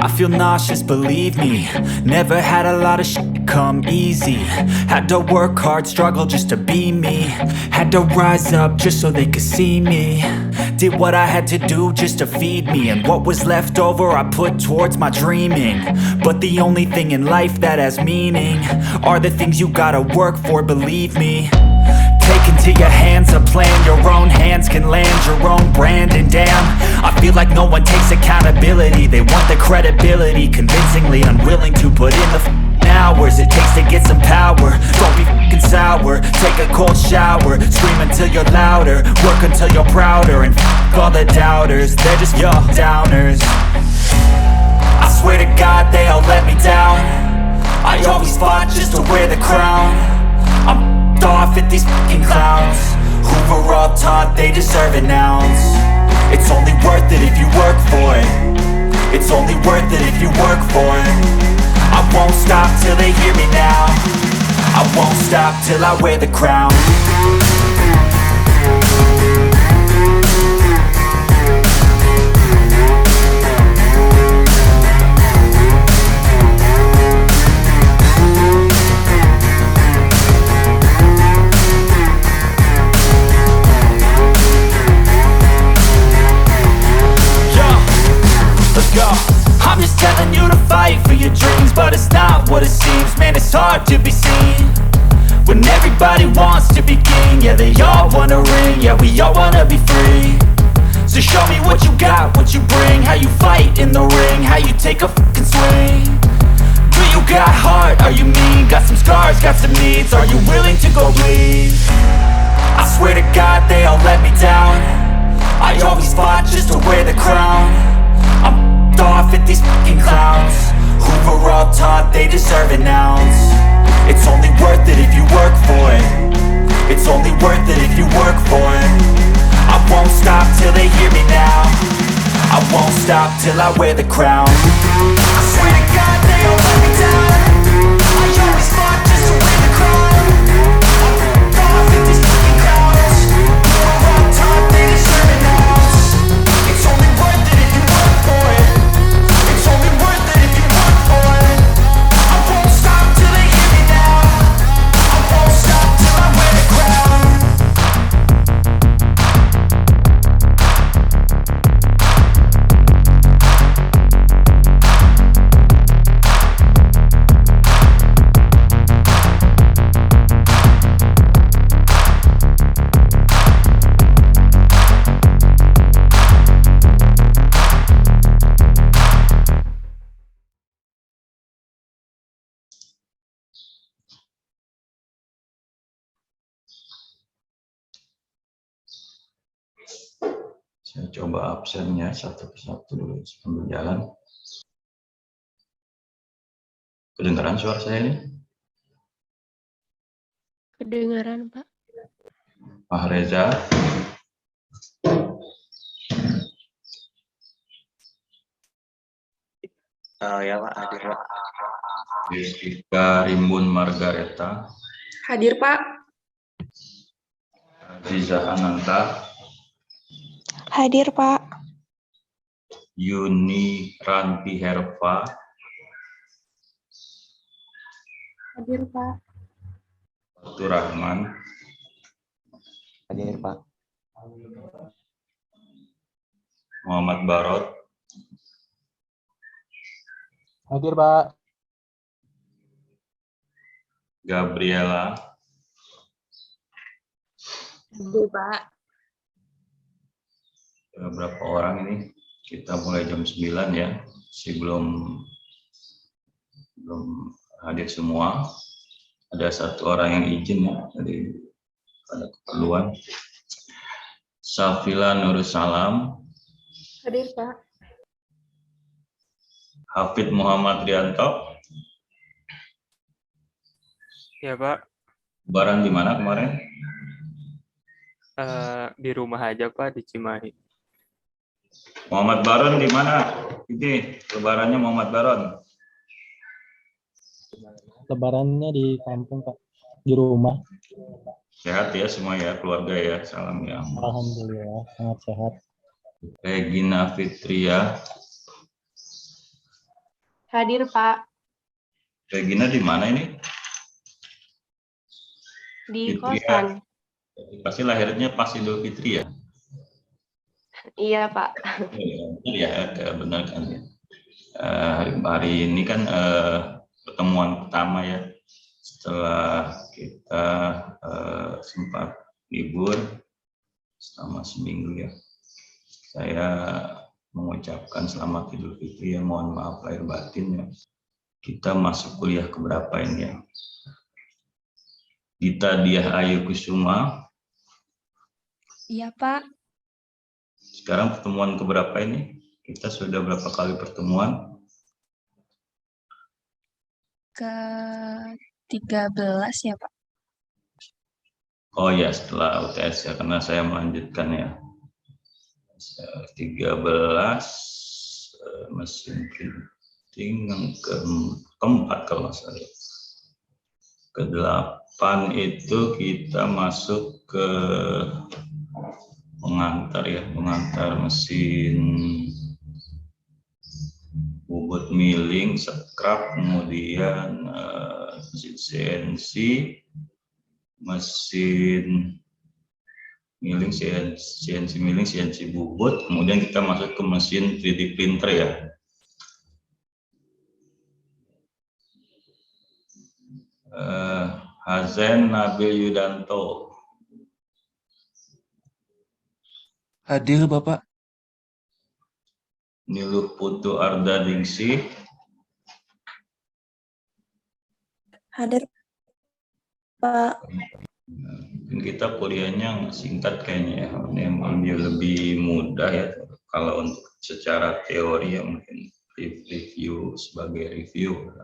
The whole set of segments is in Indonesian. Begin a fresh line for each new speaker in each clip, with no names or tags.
I feel nauseous, believe me. Never had a lot of shit come easy. Had to work hard, struggle just to be me. Had to rise up just so they could see me. Did what I had to do just to feed me. And what was left over I put towards my dreaming. But the only thing in life that has meaning are the things you gotta work for, believe me. Take into your hands a plan. Your own hands can land your own brand. And damn, I feel like no one takes accountability. They want the credibility, convincingly unwilling to put in the hours it takes to get some power. Don't be f***ing sour. Take a cold shower. Scream until you're louder. Work until you're prouder. And f*** all the doubters, they're just your downers. I swear to God they all let me down. I always fought just to wear the crown. I'm off at these fucking clowns who were all taught they deserve an ounce. It's only worth it if you work for it. It's only worth it if you work for it. I won't stop till they hear me now. I won't stop till I wear the crown. I'm just telling you to fight for your dreams, but it's not what it seems. Man, it's hard to be seen when everybody wants to be king. Yeah, they all wanna ring, yeah, we all wanna be free. So show me what you got, what you bring, how you fight in the ring, how you take a fucking swing. Do you got heart, are you mean? Got some scars, got some needs, are you willing to go bleed? I swear to God they all let me down. I always fought just to wear the crown. I'm off at these fucking clowns who were all taught they deserve an ounce. It's only worth it if you work for it. It's only worth it if you work for it. I won't stop till they hear me now. I won't stop till I wear the crown. I swear to God they all let me down. I always fought just to wear the crown. I'm off at these fucking clowns who were all taught they deserve an ounce. It's only worth it if you work for it. It's only worth it if you work for it. I won't stop till they hear me now. I won't stop till I wear the crown.
Saya coba absennya satu persatu dulu sambil jalan. Kedengaran suara saya ini?
Kedengaran, Pak.
Pak Reza.
Ya Pak, hadir Pak.
Jessica Rimbun Margareta.
Hadir Pak.
Aziza Ananta.
Hadir Pak.
Yuni Ranti Herva.
Hadir Pak.
Fatur Rahman.
Hadir Pak.
Muhammad Barot.
Hadir Pak.
Gabriela.
Hadir Pak.
Berapa orang ini? Kita mulai jam 9 ya. Belum hadir semua. Ada satu orang yang izin ya, jadi ada keperluan. Safila Nursalam.
Hadir Pak.
Hafid Muhammad Rianto.
Ya Pak.
Lebaran di mana kemarin?
Di rumah aja Pak, di Cimahi.
Muhammad Baron di mana? Ini lebarannya Muhammad Baron.
Lebarannya di kampung Pak, di rumah.
Sehat ya semua ya, keluarga ya, salam ya.
Alhamdulillah, sangat sehat.
Regina Fitria.
Hadir, Pak.
Regina di mana ini?
Di
Fitria.
kosan.
Pasti lahirnya pas Idul Fitri ya?
Iya, Pak.
Ya, benar kan ya. Hari ini kan pertemuan pertama ya setelah kita sempat libur selama seminggu ya. Saya mengucapkan selamat Idul Fitri ya, mohon maaf lahir batin ya. Kita masuk kuliah keberapa ini ya? Dita Diah Ayu Kusuma.
Iya, Pak.
Sekarang pertemuan keberapa ini? Kita sudah berapa kali pertemuan?
Ke-13 ya, Pak.
Oh ya, setelah UTS ya, karena saya melanjutkan ya. 13 mesin printing yang keempat kalau nggak salah. Ke-8 itu kita masuk ke pengantar ya, pengantar mesin bubut milling, scrap, kemudian mesin CNC, mesin milling, CNC milling, CNC bubut, kemudian kita masuk ke mesin 3D printer ya. Hazen Nabil Yudanto.
Hadir, Bapak.
Niluh Putu Arda Dingsi.
Hadir, Pak.
Mungkin kita kuliahnya singkat kayaknya ya, yang lebih mudah ya. Kalau untuk secara teori ya mungkin review sebagai review.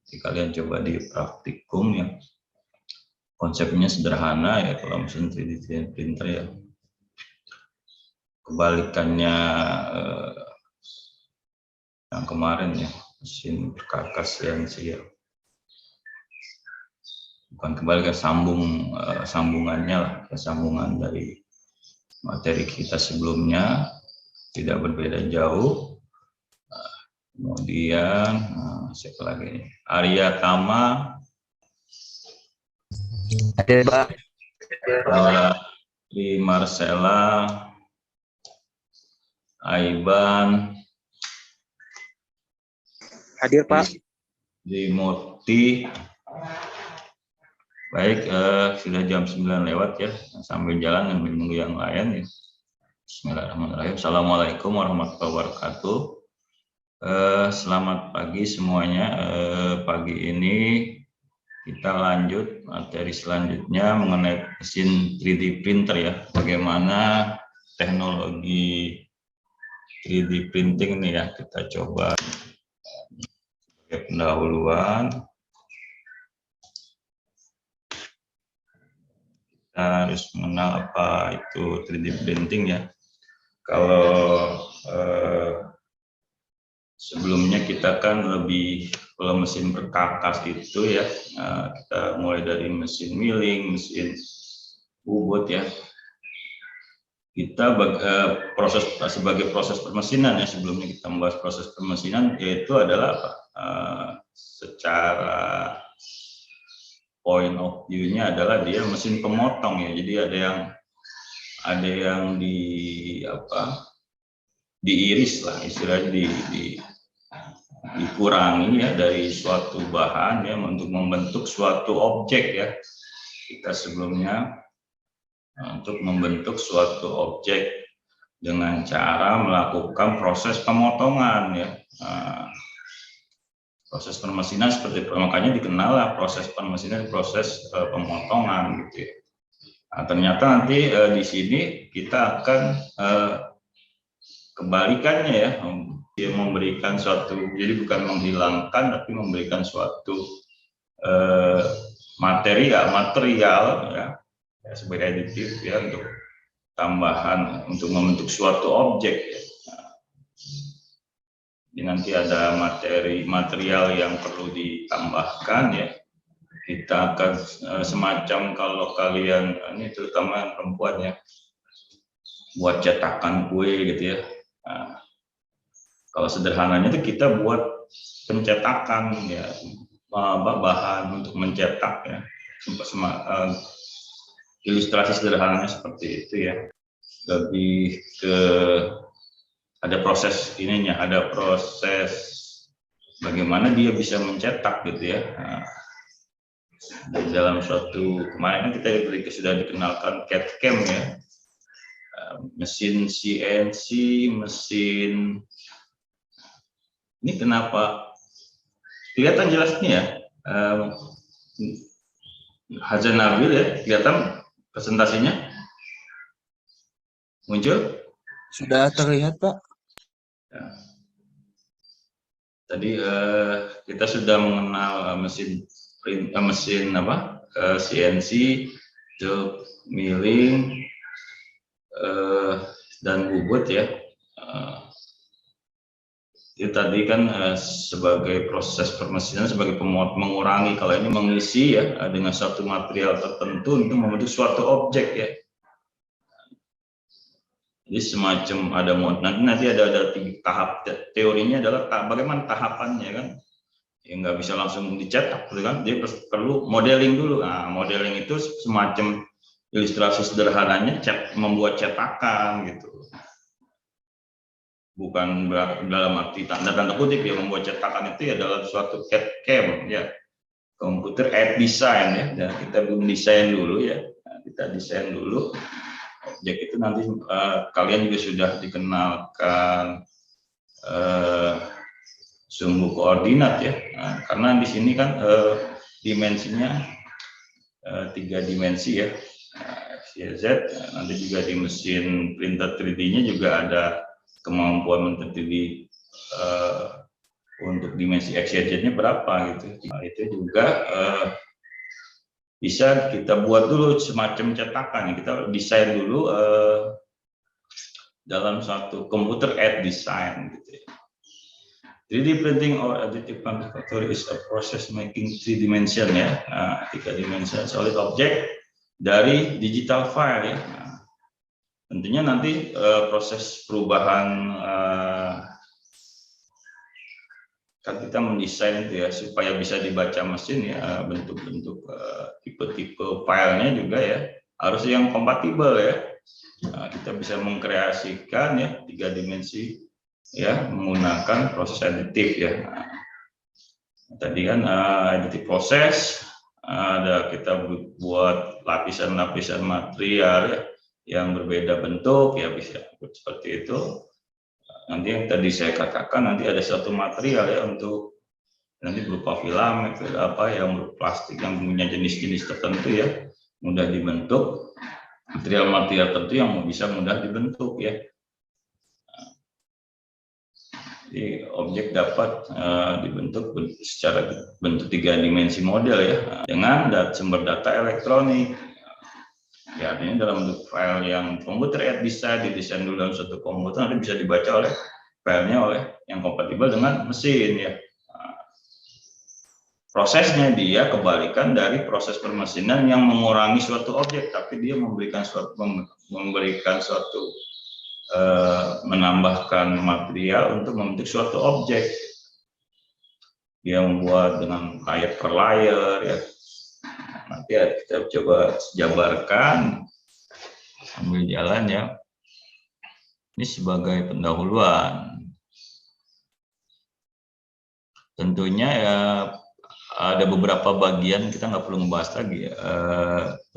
Jadi kalian coba di praktikum ya. Konsepnya sederhana ya kalau mesin 3D printer ya. Kebalikannya yang kemarin ya, mesin perkakas CNC ya. Bukan kebalikan, sambungannya lah, sambungan dari materi kita sebelumnya tidak berbeda jauh. Kemudian siapa lagi? Arya Tama.
Hadir, Pak.
Di Marcella, Aiban.
Hadir, Pak.
Di Murti. Baik, sudah jam 9 lewat ya, sambil jalan dan menunggu yang lain ya. Bismillahirrahmanirrahim. Assalamualaikum warahmatullahi wabarakatuh. Selamat pagi semuanya. Pagi ini kita lanjut materi selanjutnya mengenai mesin 3D printer ya. Bagaimana teknologi 3D printing ini ya, kita coba sebagai pendahuluan. Kita harus mengenal apa itu 3D printing ya. Kalau sebelumnya kita kan lebih kalau mesin perkakas itu ya, kita mulai dari mesin milling, mesin bubut ya. Kita sebagai proses permesinan ya, sebelumnya kita membahas proses permesinan, yaitu adalah apa? Secara point of view-nya adalah dia mesin pemotong ya. Jadi ada yang diiris lah istilahnya, dikurangi ya dari suatu bahan ya untuk membentuk suatu objek ya. Kita sebelumnya untuk membentuk suatu objek dengan cara melakukan proses pemotongan ya. Proses permesinan seperti itu, makanya dikenal proses permesinan, proses pemotongan gitu ya. Nah, ternyata nanti di sini kita akan kebalikannya ya, dia memberikan suatu, jadi bukan menghilangkan tapi memberikan suatu material ya, sebagai aditif ya, untuk tambahan untuk membentuk suatu objek ya. Jadi nanti ada material yang perlu ditambahkan ya. Kita akan semacam, kalau kalian ini terutama yang perempuan ya, buat cetakan kue gitu ya. Nah, kalau sederhananya itu kita buat pencetakan ya, bahan untuk mencetak ya, ilustrasi sederhananya seperti itu ya. Lebih ke ada proses ininya, ada proses bagaimana dia bisa mencetak gitu ya. Di dalam suatu kemarin kita sudah dikenalkan CAD/CAM ya, mesin CNC, mesin ini kenapa kelihatan jelasnya ya, Hasan Nabil ya, kelihatan presentasinya muncul?
Sudah terlihat, Pak.
Ya. Tadi kita sudah mengenal mesin CNC, untuk milling dan bubut ya. Itu tadi kan sebagai proses permesinan, sebagai mengurangi, kalau ini mengisi ya dengan suatu material tertentu untuk membentuk suatu objek ya. Jadi semacam ada nanti ada 3 tahap. Teorinya adalah bagaimana tahapannya kan. Ya nggak bisa langsung dicetak gitu kan. Dia perlu modeling dulu. Nah, modeling itu semacam ilustrasi sederhananya membuat cetakan gitu. Bukan dalam arti tanda kutip ya, membuat cetakan itu ya dalam suatu CAD/CAM ya, computer aided design ya. Dan kita belum desain dulu ya. Nah, kita desain dulu objek itu, nanti kalian juga sudah dikenalkan sumbu koordinat ya. Nah, karena di sini kan dimensinya 3 dimensi ya, X, Y, Z. Nanti juga di mesin printer 3D-nya juga ada kemampuan men-3D untuk dimensi X, Y, Z-nya berapa gitu. Nah, itu juga bisa kita buat dulu semacam cetakan. Kita desain dulu dalam satu computer aided design gitu ya. 3D printing or additive manufacturing is a process making 3 dimension ya, 3 dimension solid object dari digital file ya. Nah, tentunya nanti proses perubahan kan kita mendesain itu ya supaya bisa dibaca mesin ya, bentuk-bentuk tipe-tipe filenya juga ya harus yang kompatibel ya. Nah, kita bisa mengkreasikan ya 3 dimensi ya menggunakan proses aditif ya. Nah, tadi kan aditif proses ada kita buat lapisan-lapisan material ya yang berbeda bentuk ya, bisa seperti itu. Nanti yang tadi saya katakan, nanti ada satu material ya untuk nanti berupa filament apa yang berplastik yang punya jenis-jenis tertentu ya, mudah dibentuk, material-material tertentu yang bisa mudah dibentuk ya. Jadi objek dapat dibentuk secara bentuk 3 dimensi model ya dengan sumber data elektronik. Ya, artinya dalam bentuk file yang komputer aided design, didesain dulu dalam suatu komputer, nanti bisa dibaca oleh filenya oleh yang kompatibel dengan mesin ya. Nah, prosesnya dia kebalikan dari proses permesinan yang mengurangi suatu objek, tapi dia memberikan suatu menambahkan material untuk membentuk suatu objek. Dia membuat dengan layer per layer ya. Nanti kita coba jabarkan sambil jalan ya. Ini sebagai pendahuluan. Tentunya ya ada beberapa bagian kita nggak perlu membahas lagi ya.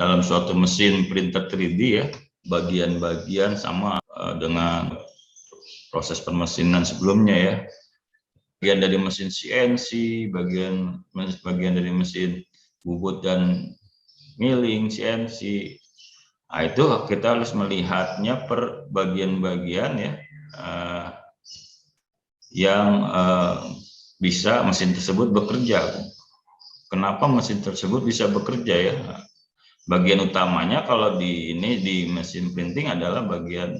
Dalam suatu mesin printer 3D ya, bagian-bagian sama dengan proses permesinan sebelumnya ya. Bagian dari mesin CNC, bagian dari mesin bubut dan milling CNC. Nah, itu kita harus melihatnya per bagian-bagian ya, yang bisa mesin tersebut bekerja. Kenapa mesin tersebut bisa bekerja ya? Bagian utamanya kalau di mesin printing adalah bagian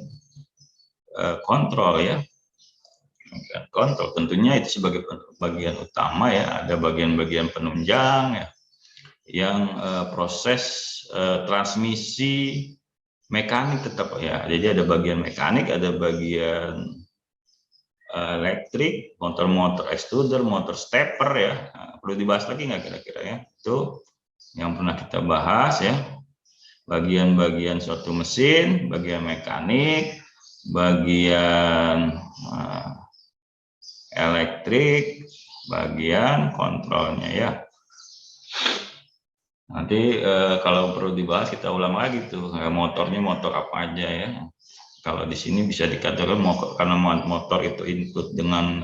kontrol ya. Kontrol tentunya itu sebagai bagian utama ya. Ada bagian-bagian penunjang ya, yang proses transmisi mekanik tetap ya. Jadi ada bagian mekanik, ada bagian elektrik, motor extruder, motor stepper ya. Nah, perlu dibahas lagi nggak kira-kira ya? Itu yang pernah kita bahas ya. Bagian-bagian suatu mesin, bagian mekanik, bagian elektrik, bagian kontrolnya ya. Nanti kalau perlu dibahas kita ulang lagi tuh motornya motor apa aja ya. Kalau di sini bisa dikatakan karena motor itu input dengan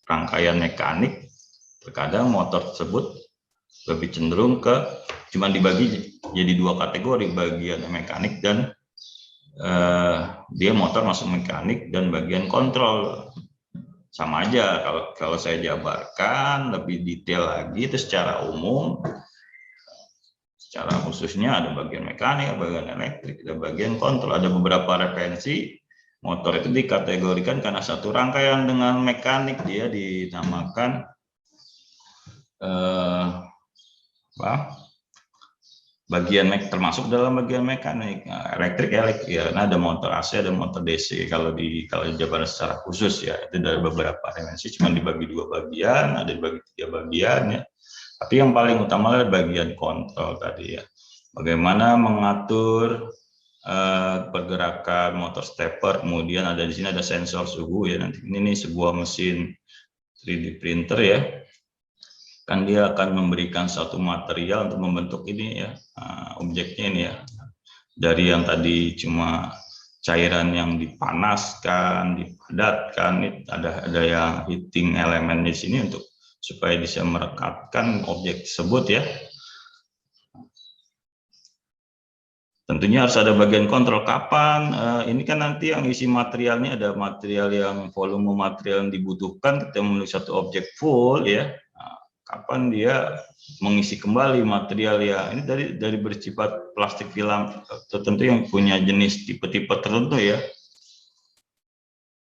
rangkaian mekanik, terkadang motor tersebut lebih cenderung ke cuma dibagi jadi dua kategori, bagian mekanik dan dia motor masuk mekanik dan bagian kontrol. Sama aja kalau saya jabarkan lebih detail lagi itu secara umum. Secara khususnya ada bagian mekanik, bagian elektrik, ada bagian kontrol. Ada beberapa referensi motor itu dikategorikan karena satu rangkaian dengan mekanik dia dinamakan bagian termasuk dalam bagian mekanik. Elektrik ya, nah ada motor AC, ada motor DC. Kalau dijabarkan secara khusus ya itu dari beberapa referensi cuma dibagi dua bagian, ada dibagi tiga bagian ya. Tapi yang paling utama adalah bagian kontrol tadi ya. Bagaimana mengatur pergerakan motor stepper, kemudian ada di sini ada sensor suhu ya. Nanti ini sebuah mesin 3D printer ya. Kan dia akan memberikan satu material untuk membentuk ini ya, objeknya ini ya. Dari yang tadi cuma cairan yang dipanaskan, dipadatkan, ada yang heating elemen di sini untuk supaya bisa merekatkan objek tersebut ya. Tentunya harus ada bagian kontrol kapan. Ini kan nanti yang isi materialnya ada material yang volume material yang dibutuhkan, kita memiliki satu objek full ya. Kapan dia mengisi kembali material ya. Ini dari bersifat plastik film tertentu yang punya jenis tipe-tipe tertentu ya.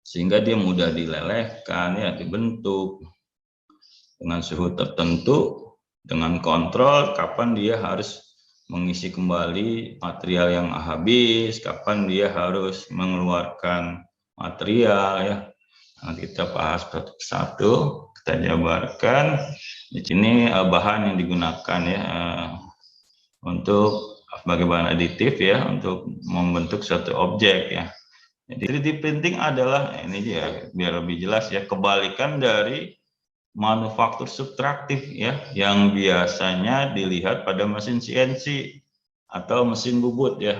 Sehingga dia mudah dilelehkan ya, dibentuk dengan suhu tertentu, dengan kontrol kapan dia harus mengisi kembali material yang habis, kapan dia harus mengeluarkan material ya. Nanti kita bahas satu persatu, kita jabarkan. Di sini bahan yang digunakan ya untuk sebagai bahan aditif ya untuk membentuk suatu objek ya. Jadi 3D printing adalah ini ya biar lebih jelas ya, kebalikan dari manufaktur subtraktif ya, yang biasanya dilihat pada mesin CNC atau mesin bubut ya,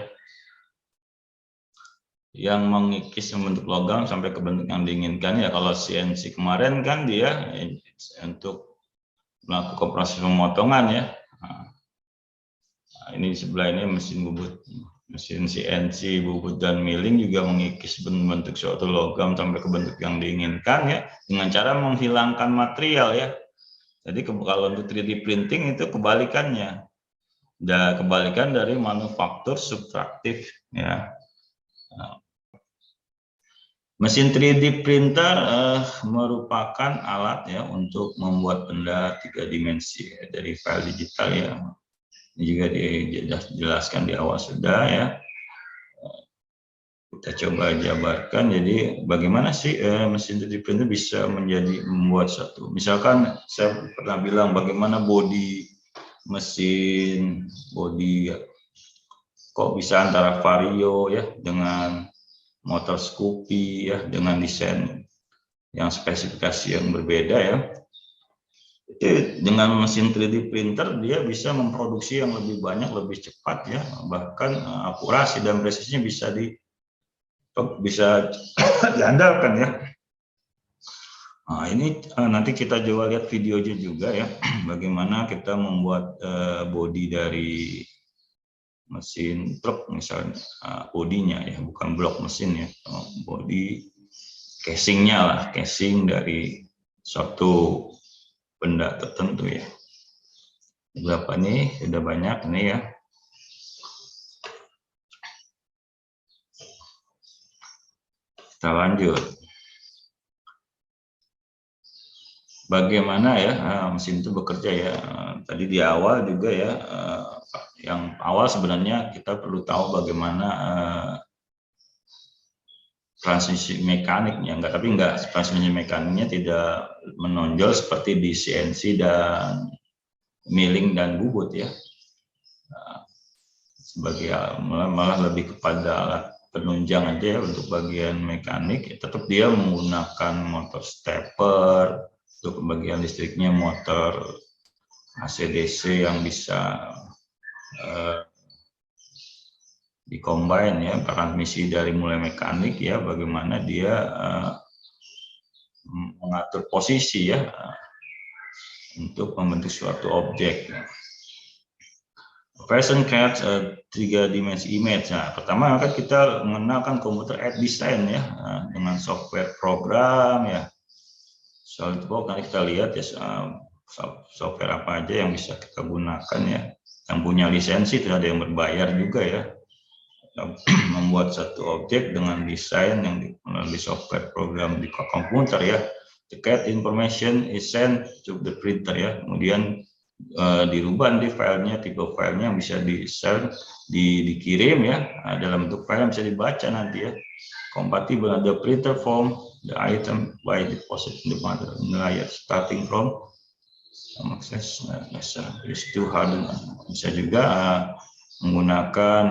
yang mengikis membentuk logam sampai ke bentuk yang diinginkan ya. Kalau CNC kemarin kan dia untuk melakukan proses pemotongan ya. Nah, ini di sebelah ini mesin bubut, mesin CNC bubut dan milling juga mengikis membentuk suatu logam sampai ke bentuk yang diinginkan ya, dengan cara menghilangkan material ya. Jadi kalau untuk 3D printing itu kebalikannya, kebalikan dari manufaktur subtraktif ya. Mesin 3D printer merupakan alat ya untuk membuat benda 3 dimensi ya, dari file digital ya. Ini juga dijelaskan di awal sudah ya. Kita coba jabarkan. Jadi bagaimana sih mesin 3D printer bisa membuat satu. Misalkan saya pernah bilang bagaimana bodi mesin bodi kok bisa antara Vario ya dengan motor Scoopy ya, dengan desain yang spesifikasi yang berbeda ya. Itu dengan mesin 3D printer dia bisa memproduksi yang lebih banyak, lebih cepat ya, bahkan akurasi dan presisinya bisa diandalkan ya. Nah, ini nanti kita coba lihat videonya juga ya, bagaimana kita membuat bodi dari mesin truk misalnya, bodinya ya, bukan blok mesin ya, bodi casingnya lah, casing dari suatu benda tertentu ya. Berapa nih? Sudah banyak nih ya. Kita lanjut. Bagaimana ya mesin itu bekerja ya? Tadi di awal juga ya, yang awal sebenarnya kita perlu tahu bagaimana transmisi mekaniknya, tapi transmisi mekaniknya tidak menonjol seperti di CNC dan milling dan bubut ya. Sebagai malah lebih kepada alat penunjang aja ya untuk bagian mekanik. Tetap dia menggunakan motor stepper, untuk bagian listriknya motor AC/DC yang bisa dikombin ya, transmisi dari mulai mekanik ya, bagaimana dia mengatur posisi ya untuk membentuk suatu objek. Person creates a 3-dimensi image. Nah, pertama kan kita mengenalkan komputer aid design ya, dengan software program ya. SolidWorks nanti kita lihat ya software apa aja yang bisa kita gunakan ya. Yang punya lisensi, tidak ada yang berbayar juga ya. Membuat satu objek dengan desain yang melalui software program di komputer ya. The CAD information is sent to the printer ya. Kemudian dirubah di filenya, tipe filenya yang bisa dikirim ya. Dalam bentuk file yang bisa dibaca nanti ya. Compatible the printer form the item by deposit in the material layer starting from access is to harden. Bisa juga menggunakan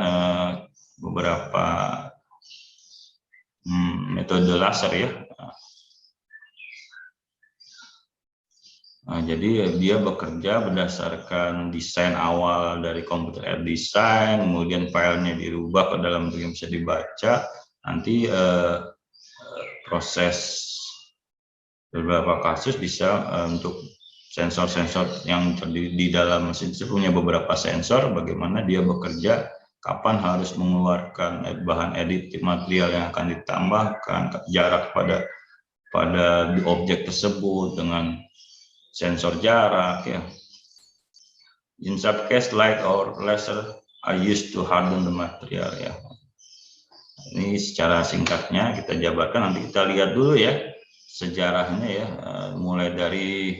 beberapa metode laser ya. Nah, jadi dia bekerja berdasarkan desain awal dari komputer aid design, kemudian filenya dirubah ke dalam bentuk yang bisa dibaca. Nanti proses beberapa kasus bisa untuk sensor-sensor yang terdiri di dalam mesin itu punya beberapa sensor, bagaimana dia bekerja, kapan harus mengeluarkan bahan edit material yang akan ditambahkan, jarak pada objek tersebut dengan sensor jarak ya. In some case light or laser are used to harden the material ya. Ini secara singkatnya kita jabarkan, nanti kita lihat dulu ya sejarahnya ya, mulai dari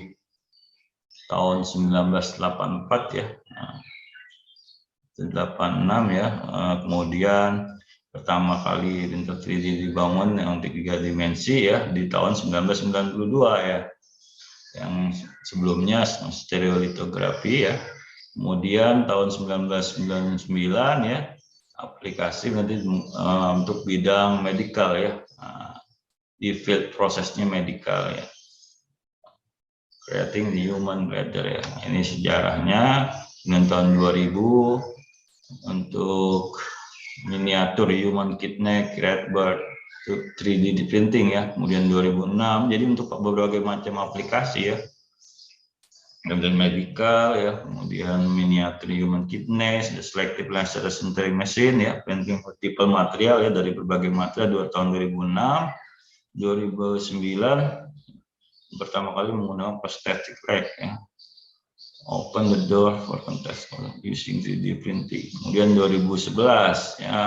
tahun 1984 ya. 86 ya, kemudian pertama kali printer 3D dibangun untuk 3 dimensi ya di tahun 1992 ya. Yang sebelumnya stereolitografi ya. Kemudian tahun 1999 ya aplikasi nanti untuk bidang medikal ya. Di field prosesnya medikal ya. Creating the human bladder ya. Ini sejarahnya. Dengan tahun 2000 untuk miniatur human kidney, red bird, 3D printing ya. Kemudian 2006, jadi untuk berbagai macam aplikasi ya. Kemudian medical ya, kemudian miniatur human kidney, the selective laser sintering machine ya, printing multiple material ya dari berbagai material tahun 2006, 2009 pertama kali menggunakan prosthetic leg ya. Open the door for contest using 3D printing. Kemudian 2011 ya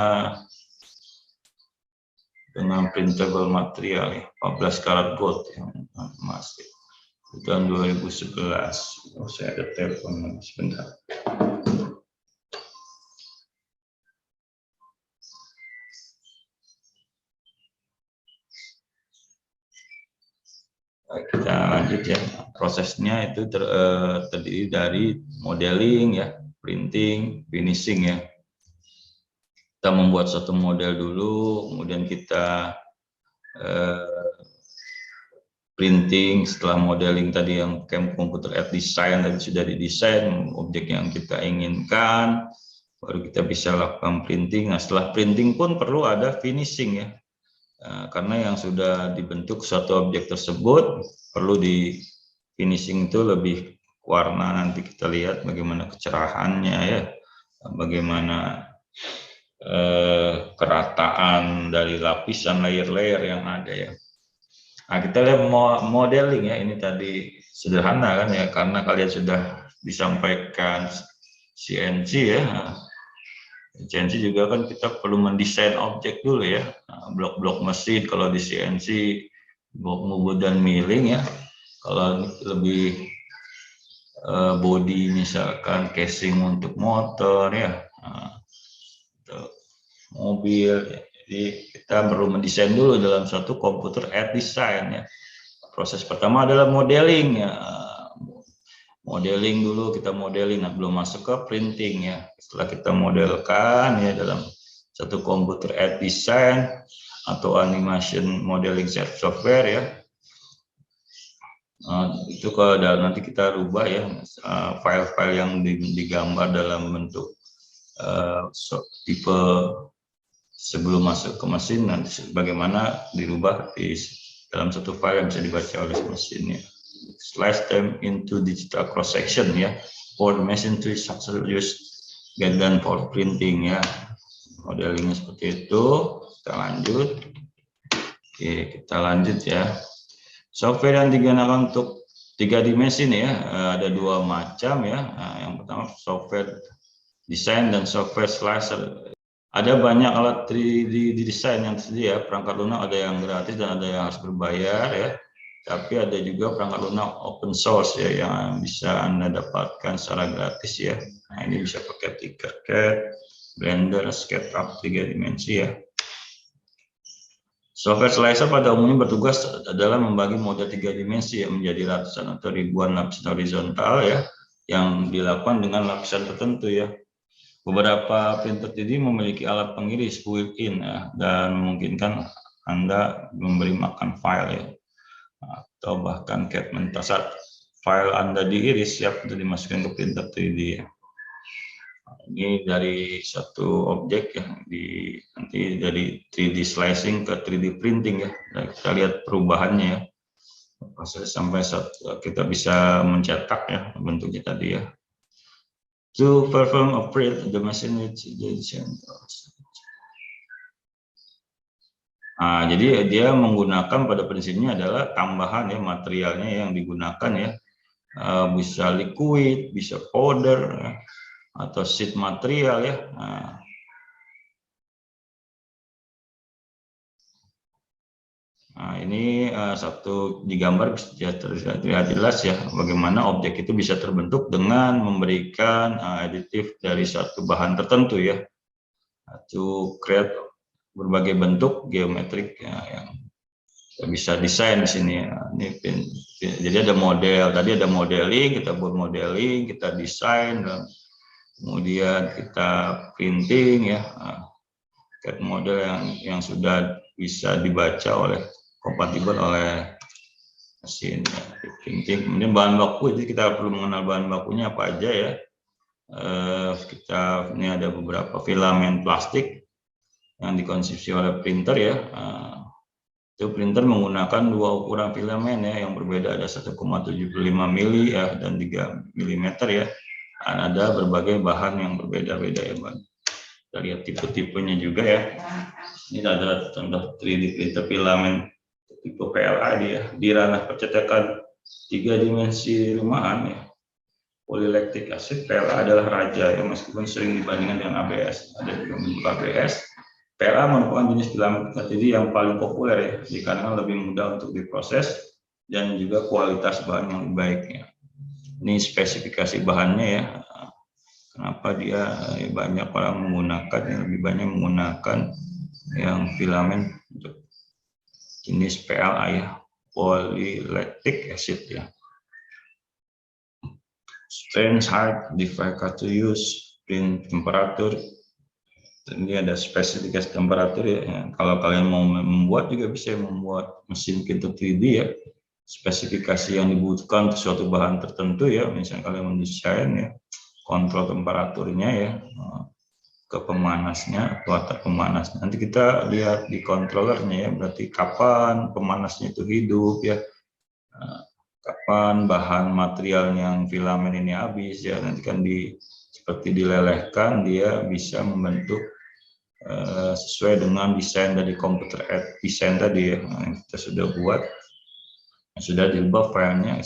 dengan printable material ya, 14 karat gold ya, emas. Tahun 2011. Oh, saya ada telepon sebentar. Kita lanjut ya, prosesnya itu terdiri dari modeling ya, printing, finishing ya. Kita membuat satu model dulu, kemudian kita printing. Setelah modeling tadi yang komputer aid design tadi sudah didesain objek yang kita inginkan, baru kita bisa lakukan printing. Nah, setelah printing pun perlu ada finishing ya. Karena yang sudah dibentuk suatu objek tersebut perlu di finishing itu lebih warna, nanti kita lihat bagaimana kecerahannya ya, bagaimana kerataan dari lapisan layer-layer yang ada ya. Nah, kita lihat modeling ya, ini tadi sederhana kan ya, karena kalian sudah disampaikan CNC ya. CNC juga kan kita perlu mendesain objek dulu ya, blok-blok mesin kalau di CNC, blok ngebut dan milling ya. Kalau lebih body misalkan casing untuk motor ya, untuk mobil Jadi kita perlu mendesain dulu dalam suatu komputer aided design ya. Proses pertama adalah modeling ya. Modeling dulu, kita modeling, belum masuk ke printing ya. Setelah kita modelkan ya dalam satu komputer aided design atau animation modeling software ya. Itu ke nanti kita rubah ya file-file yang digambar dalam bentuk tipe sebelum masuk ke mesin, nanti bagaimana dirubah di dalam satu file yang bisa dibaca oleh mesin ya. Slice them into digital cross section ya, for the machine to use get done for printing ya. Modelingnya seperti itu. Kita lanjut. Oke, kita lanjut ya. Software yang digunakan untuk 3 dimensi nih ya, ada 2 macam ya. Yang pertama software design dan software slicer. Ada banyak alat 3D design yang tersedia, perangkat lunak ada yang gratis dan ada yang harus berbayar ya. Tapi ada juga perangkat lunak open source ya yang bisa Anda dapatkan secara gratis ya. Nah, ini bisa pakai Tinkercad, Blender, SketchUp 3 dimensi ya. Software slicer pada umumnya bertugas adalah membagi model 3 dimensi ya, menjadi ratusan atau ribuan lapisan horizontal ya, yang dilakukan dengan lapisan tertentu ya. Beberapa printer 3D memiliki alat pengiris built-in ya, dan memungkinkan Anda memberi makan file ya, atau bahkan CAD mentah saat file Anda diiris siap untuk dimasukkan ke printer 3D ya. Ini dari satu objek ya, nanti dari 3D slicing ke 3D printing ya. Nah, kita lihat perubahannya ya, proses sampai saat kita bisa mencetak ya bentuknya tadi ya. To perform operate the machine with jadi dia menggunakan pada prinsipnya adalah tambahan ya, materialnya yang digunakan ya, bisa liquid, bisa powder ya, atau sheet material ya. Nah, ini satu digambar bisa terlihat jelas ya bagaimana objek itu bisa terbentuk dengan memberikan aditif dari satu bahan tertentu ya, to create berbagai bentuk geometrik ya, yang bisa desain di sini ya. Jadi ada model, tadi ada modeling, kita buat modeling, kita desain, dan kemudian kita printing ya, CAD model yang sudah bisa dibaca oleh kompatibel oleh mesin ya, printing. Kemudian bahan baku, jadi kita perlu mengenal bahan bakunya apa aja ya. Ini ada beberapa filamen plastik yang dikonsumsi oleh printer ya. Itu printer menggunakan 2 ukuran filamen ya yang berbeda, ada 1,75 mili ya dan 3 mm ya. Dan ada berbagai bahan yang berbeda-beda ya Bang. Kita lihat tipe-tipenya juga ya. Ini ada contoh 3D printer filamen tipe PLA dia di ranah percetakan 3 dimensi rumahan ya. Polylactic acid PLA adalah raja ya, meskipun sering dibandingkan dengan ABS. Ada juga bentuk ABS. PLA merupakan jenis filamen 3D yang paling populer ya, dikarenakan lebih mudah untuk diproses dan juga kualitas bahan yang lebih baik ya. Ini spesifikasi bahannya ya. Kenapa dia banyak orang menggunakan, yang lebih banyak menggunakan yang filamen untuk jenis PLA ya, polylactic acid ya. Strength, height, difficult to use, print temperature. Ini ada spesifikasi temperatur ya. Kalau kalian mau membuat juga bisa membuat mesin printer 3D ya. Spesifikasi yang dibutuhkan untuk suatu bahan tertentu ya. Misalnya kalian mendesain ya, kontrol temperaturnya ya, ke pemanasnya, watak pemanas. Nanti kita lihat di controllernya ya, berarti kapan pemanasnya itu hidup ya, kapan bahan material yang filamen ini habis ya. Nanti kan seperti dilelehkan, dia bisa membentuk sesuai dengan desain dari komputer aided design tadi ya, yang kita sudah buat, sudah dirubah filenya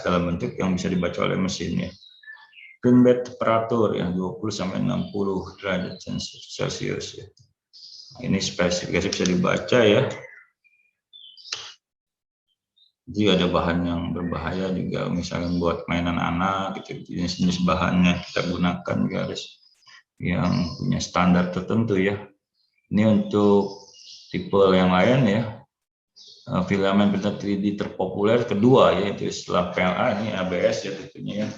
dalam bentuk yang bisa dibaca oleh mesinnya. Print bed temperatur yang 20 sampai 60 derajat Celcius ya. Ini spesifikasi bisa dibaca ya. Jadi ada bahan yang berbahaya juga, misalnya buat mainan anak gitu, jenis-jenis bahannya kita gunakan juga harus yang punya standar tertentu ya. Ini untuk tipe yang lain ya. Filamen printer 3D terpopuler kedua yaitu setelah PLA ini ABS ya tentunya ya.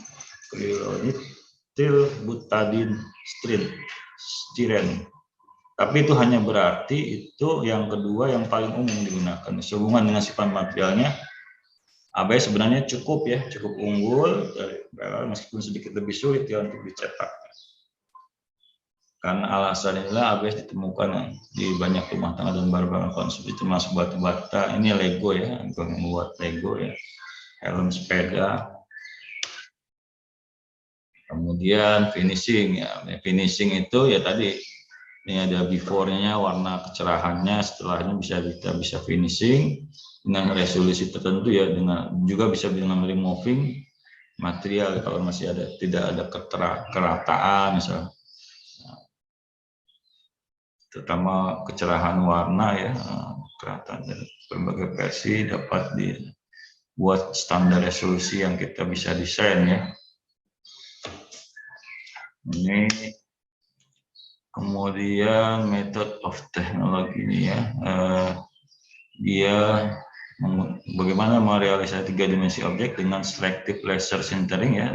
Acrylonitrile butadiene styrene. Tapi itu hanya berarti itu yang kedua yang paling umum digunakan. Sehubungan dengan sifat materialnya, ABS sebenarnya cukup ya, cukup unggul dari PLA meskipun sedikit lebih sulit ya untuk dicetak. Karena alasan inilah ABS ditemukan di banyak rumah tangga dan barang-barang konsumsi termasuk batu bata. Ini Lego ya, untuk membuat Lego ya, helm sepeda. Kemudian finishing ya, finishing itu ya tadi ini ada before-nya, warna kecerahannya, setelahnya kita bisa finishing dengan resolusi tertentu ya, dengan juga bisa dengan removing material kalau masih ada tidak ada kerataan misalnya. Terutama kecerahan warna ya, kerataan dari berbagai versi dapat dibuat standar resolusi yang kita bisa desain ya. Ini kemudian method of teknologi ini ya, dia bagaimana merealisasi 3 dimensi objek dengan selective laser sintering ya,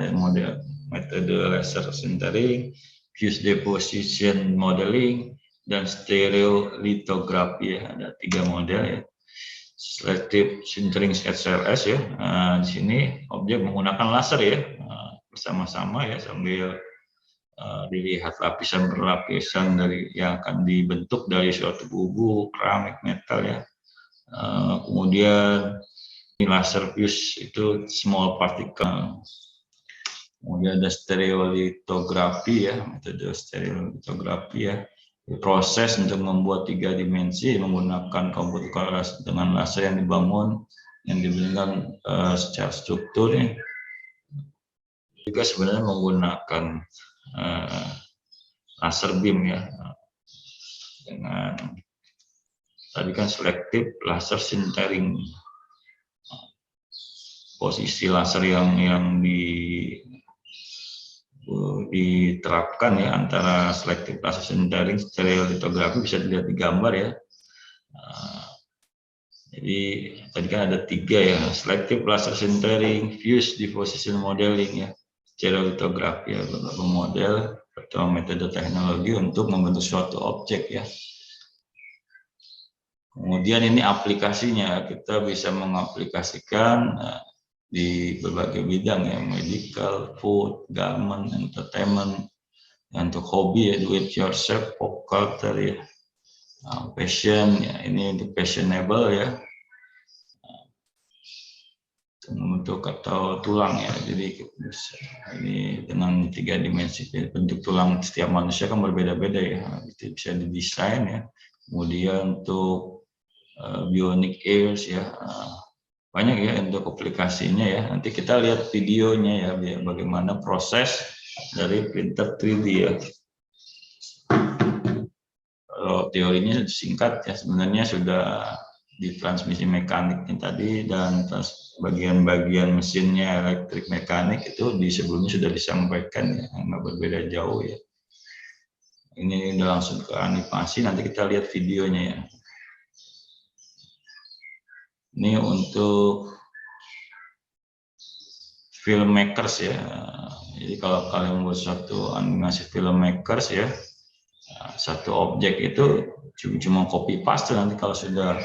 metode laser sintering, fuse deposition modeling, dan stereolitografi ya, ada 3 model ya. Selective sintering SLS ya, di sini objek menggunakan laser ya, bersama-sama ya sambil dilihat lapisan per lapisan dari yang akan dibentuk dari suatu bubuk keramik metal ya. Kemudian laser fuse itu small particle. Kemudian ada stereolitografi ya, metode stereolitografi ya. Proses untuk membuat 3 dimensi menggunakan komputer dengan laser yang diberikan secara struktur ya. Juga sebenarnya menggunakan laser beam ya, dengan tadi kan selektif laser sintering, posisi laser yang diterapkan ya antara selektif laser sintering stereolitografi bisa dilihat di gambar ya. Jadi tadi kan ada 3 ya, selektif laser sintering, fuse deposition modeling ya, stereolitografi ya, beberapa model atau metode teknologi untuk membentuk suatu objek ya. Kemudian ini aplikasinya, kita bisa mengaplikasikan di berbagai bidang ya, medical, food, garment, entertainment, untuk hobi ya, do it yourself, pop culture ya, fashion ya, ini untuk fashionable ya, membentuk atau tulang ya. Jadi ini dengan 3 dimensi bentuk tulang setiap manusia kan berbeda-beda ya, itu bisa didesain ya. Kemudian untuk bionic ears ya, banyak ya untuk aplikasinya ya. Nanti kita lihat videonya ya, bagaimana proses dari printer 3D ya. Kalau teorinya singkat ya, sebenarnya sudah di transmisi mekaniknya tadi dan bagian-bagian mesinnya elektrik mekanik itu di sebelumnya sudah disampaikan ya, nggak berbeda jauh ya. Ini udah langsung ke animasi, nanti kita lihat videonya ya. Ini untuk filmmakers ya. Jadi kalau kalian membuat suatu animasi filmmakers ya, satu objek itu cuma copy paste, nanti kalau sudah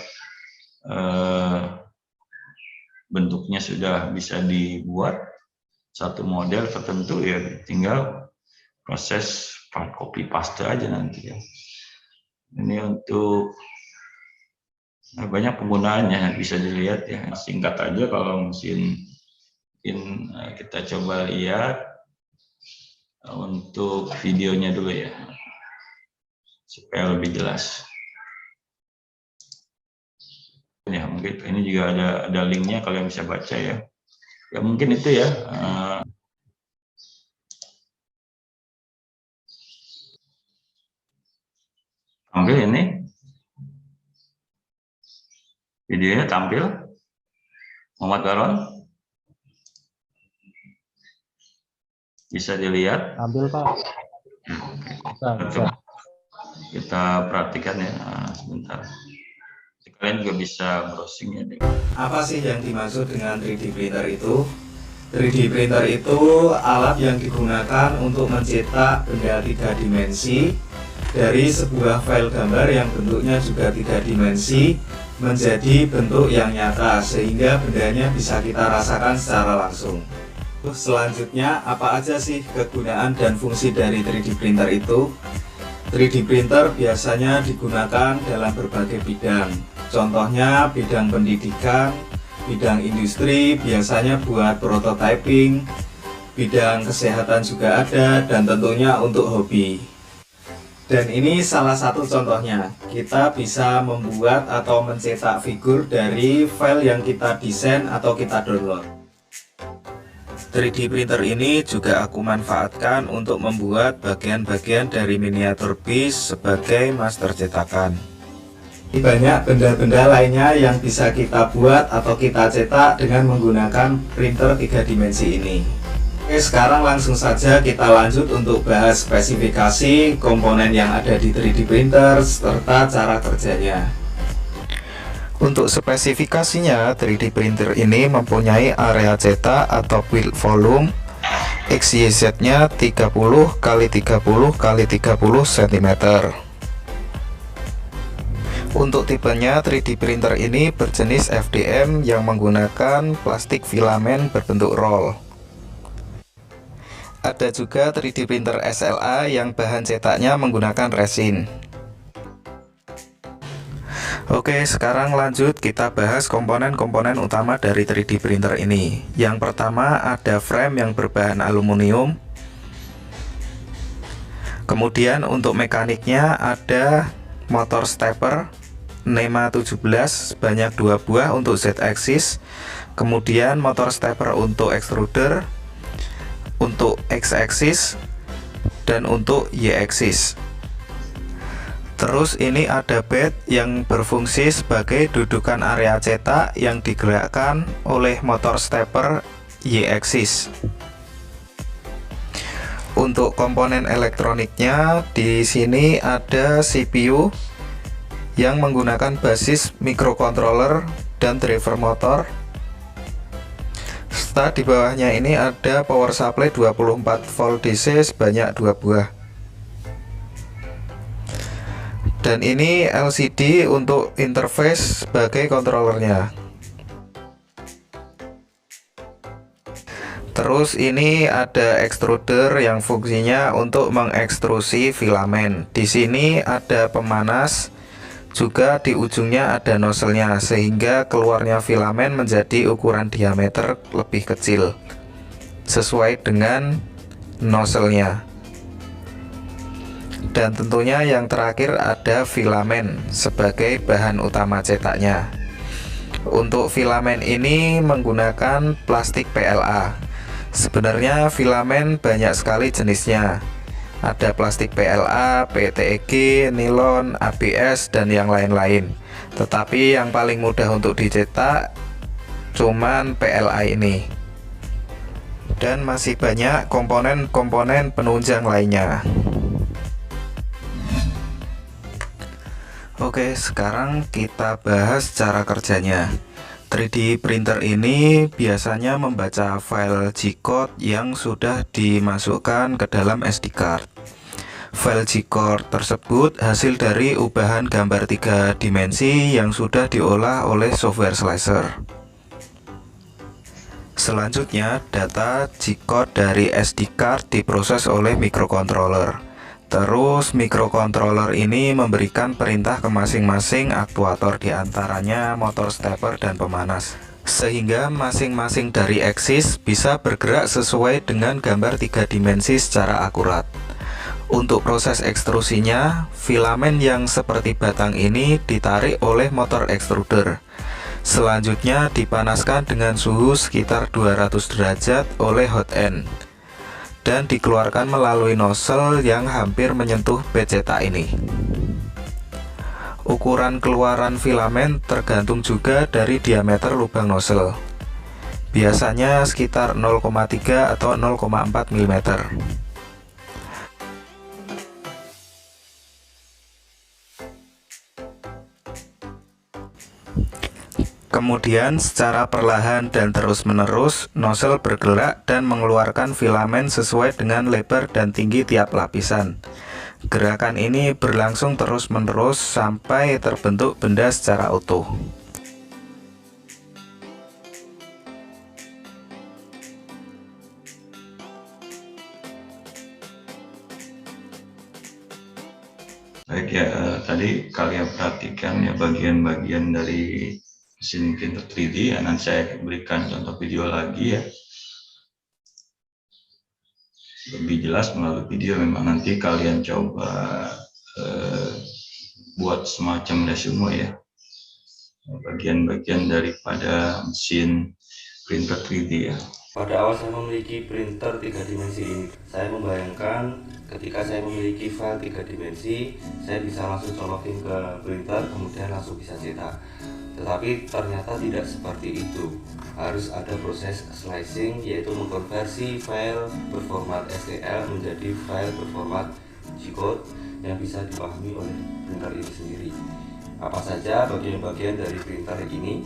bentuknya sudah bisa dibuat satu model tertentu ya, tinggal proses copy paste aja nanti ya. Ini untuk banyak penggunaannya, bisa dilihat ya, singkat aja. Kalau mungkin kita coba lihat untuk videonya dulu ya supaya lebih jelas. Ya mungkin ini juga ada linknya, kalian bisa baca ya. Ya mungkin itu ya. Tampil ini videonya, tampil Muhammad Baron, bisa dilihat.
Tampil Pak. Bisa.
kita perhatikan ya, sebentar. Kalian juga bisa browsing ya.
Apa sih yang dimaksud dengan 3D printer itu? 3D printer itu alat yang digunakan untuk mencetak benda 3 dimensi dari sebuah file gambar yang bentuknya juga 3 dimensi menjadi bentuk yang nyata, sehingga bendanya bisa kita rasakan secara langsung. Selanjutnya, apa aja sih kegunaan dan fungsi dari 3D printer itu? 3D printer biasanya digunakan dalam berbagai bidang. Contohnya bidang pendidikan, bidang industri, biasanya buat prototyping, bidang kesehatan juga ada, dan tentunya untuk hobi. Dan ini salah satu contohnya. Kita bisa membuat atau mencetak figur dari file yang kita desain atau kita download. 3D printer ini juga aku manfaatkan untuk membuat bagian-bagian dari miniatur bis sebagai master cetakan. Banyak benda-benda lainnya yang bisa kita buat atau kita cetak dengan menggunakan printer 3 dimensi ini. Oke, sekarang langsung saja kita lanjut untuk bahas spesifikasi komponen yang ada di 3D printer serta cara kerjanya. Untuk spesifikasinya, 3D printer ini mempunyai area cetak atau build volume XYZ-nya 30 x 30 x 30 cm. Untuk tipenya 3D printer ini berjenis FDM yang menggunakan plastik filamen berbentuk roll. Ada juga 3D printer SLA yang bahan cetaknya menggunakan resin. Oke, sekarang lanjut kita bahas komponen-komponen utama dari 3D printer ini. Yang pertama ada frame yang berbahan aluminium. Kemudian untuk mekaniknya ada motor stepper NEMA 17 sebanyak 2 buah untuk Z-axis, kemudian motor stepper untuk extruder, untuk X-axis, dan untuk Y-axis. Terus ini ada bed yang berfungsi sebagai dudukan area cetak yang digerakkan oleh motor stepper Y-axis. Untuk komponen elektroniknya di sini ada CPU yang menggunakan basis microcontroller dan driver motor. Serta di bawahnya ini ada power supply 24 volt DC sebanyak 2 buah. Dan ini LCD untuk interface sebagai controllernya. Terus ini ada extruder yang fungsinya untuk mengekstrusi filamen. Di sini ada pemanas, juga di ujungnya ada nozzle-nya sehingga keluarnya filamen menjadi ukuran diameter lebih kecil sesuai dengan nozzle-nya. Dan tentunya yang terakhir ada filamen sebagai bahan utama cetaknya. Untuk filamen ini menggunakan plastik PLA. Sebenarnya filamen banyak sekali jenisnya. Ada plastik PLA, PETG, nilon, ABS, dan yang lain-lain. Tetapi yang paling mudah untuk dicetak cuman PLA ini. Dan masih banyak komponen-komponen penunjang lainnya. Oke, sekarang kita bahas cara kerjanya. 3D printer ini biasanya membaca file G-code yang sudah dimasukkan ke dalam SD card. File G-code tersebut hasil dari ubahan gambar 3 dimensi yang sudah diolah oleh software slicer. Selanjutnya, data G-code dari SD card diproses oleh microcontroller. Terus microcontroller ini memberikan perintah ke masing-masing aktuator, diantaranya motor stepper dan pemanas, sehingga masing-masing dari axis bisa bergerak sesuai dengan gambar 3 dimensi secara akurat. Untuk proses ekstrusinya, filamen yang seperti batang ini ditarik oleh motor extruder. Selanjutnya dipanaskan dengan suhu sekitar 200 derajat oleh hot end dan dikeluarkan melalui nozzle yang hampir menyentuh bed cetak ini. Ukuran keluaran filamen tergantung juga dari diameter lubang nozzle. Biasanya sekitar 0,3 atau 0,4 mm. Kemudian secara perlahan dan terus-menerus, nozzle bergerak dan mengeluarkan filamen sesuai dengan lebar dan tinggi tiap lapisan. Gerakan ini berlangsung terus-menerus sampai terbentuk benda secara utuh.
Baik ya, tadi kalian perhatikan ya bagian-bagian dari mesin printer 3D ya. Nanti saya berikan contoh video lagi ya, lebih jelas melalui video. Memang nanti kalian coba buat semacam resume ya, bagian-bagian daripada mesin printer 3D ya.
Pada awal saya memiliki printer 3 dimensi ini, saya membayangkan ketika saya memiliki file 3 dimensi, saya bisa langsung colokin ke printer, kemudian langsung bisa cetak. Tetapi ternyata tidak seperti itu. Harus ada proses slicing, yaitu mengkonversi file berformat STL menjadi file berformat G-code yang bisa dipahami oleh printer ini sendiri. Apa saja bagian-bagian dari printer ini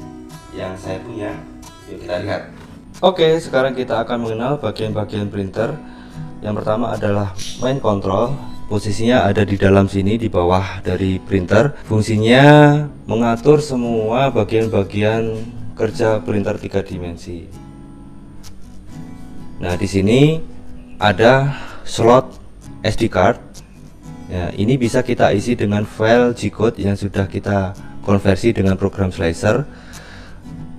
yang saya punya? Yuk kita lihat. Oke, sekarang kita akan mengenal bagian-bagian printer. Yang pertama adalah main control. Posisinya ada di dalam sini, di bawah dari printer. Fungsinya mengatur semua bagian-bagian kerja printer 3 dimensi. Nah, di sini ada slot SD card. Ya, ini bisa kita isi dengan file G-code yang sudah kita konversi dengan program slicer.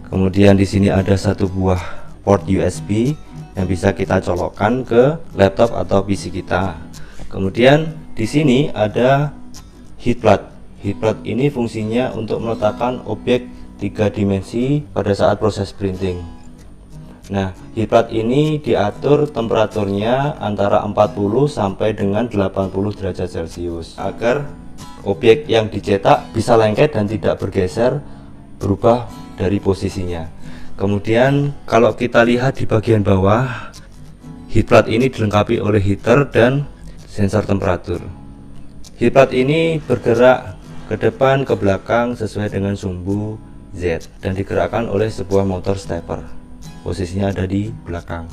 Kemudian di sini ada satu buah port USB yang bisa kita colokkan ke laptop atau PC kita. Kemudian di sini ada heat plate. Heat plate ini fungsinya untuk meletakkan objek 3 dimensi pada saat proses printing. Nah, heat plate ini diatur temperaturnya antara 40 sampai dengan 80 derajat Celcius agar objek yang dicetak bisa lengket dan tidak bergeser berubah dari posisinya. Kemudian kalau kita lihat di bagian bawah, heat plate ini dilengkapi oleh heater dan sensor temperatur. Heat plate ini bergerak ke depan ke belakang sesuai dengan sumbu Z dan digerakkan oleh sebuah motor stepper. Posisinya ada di belakang.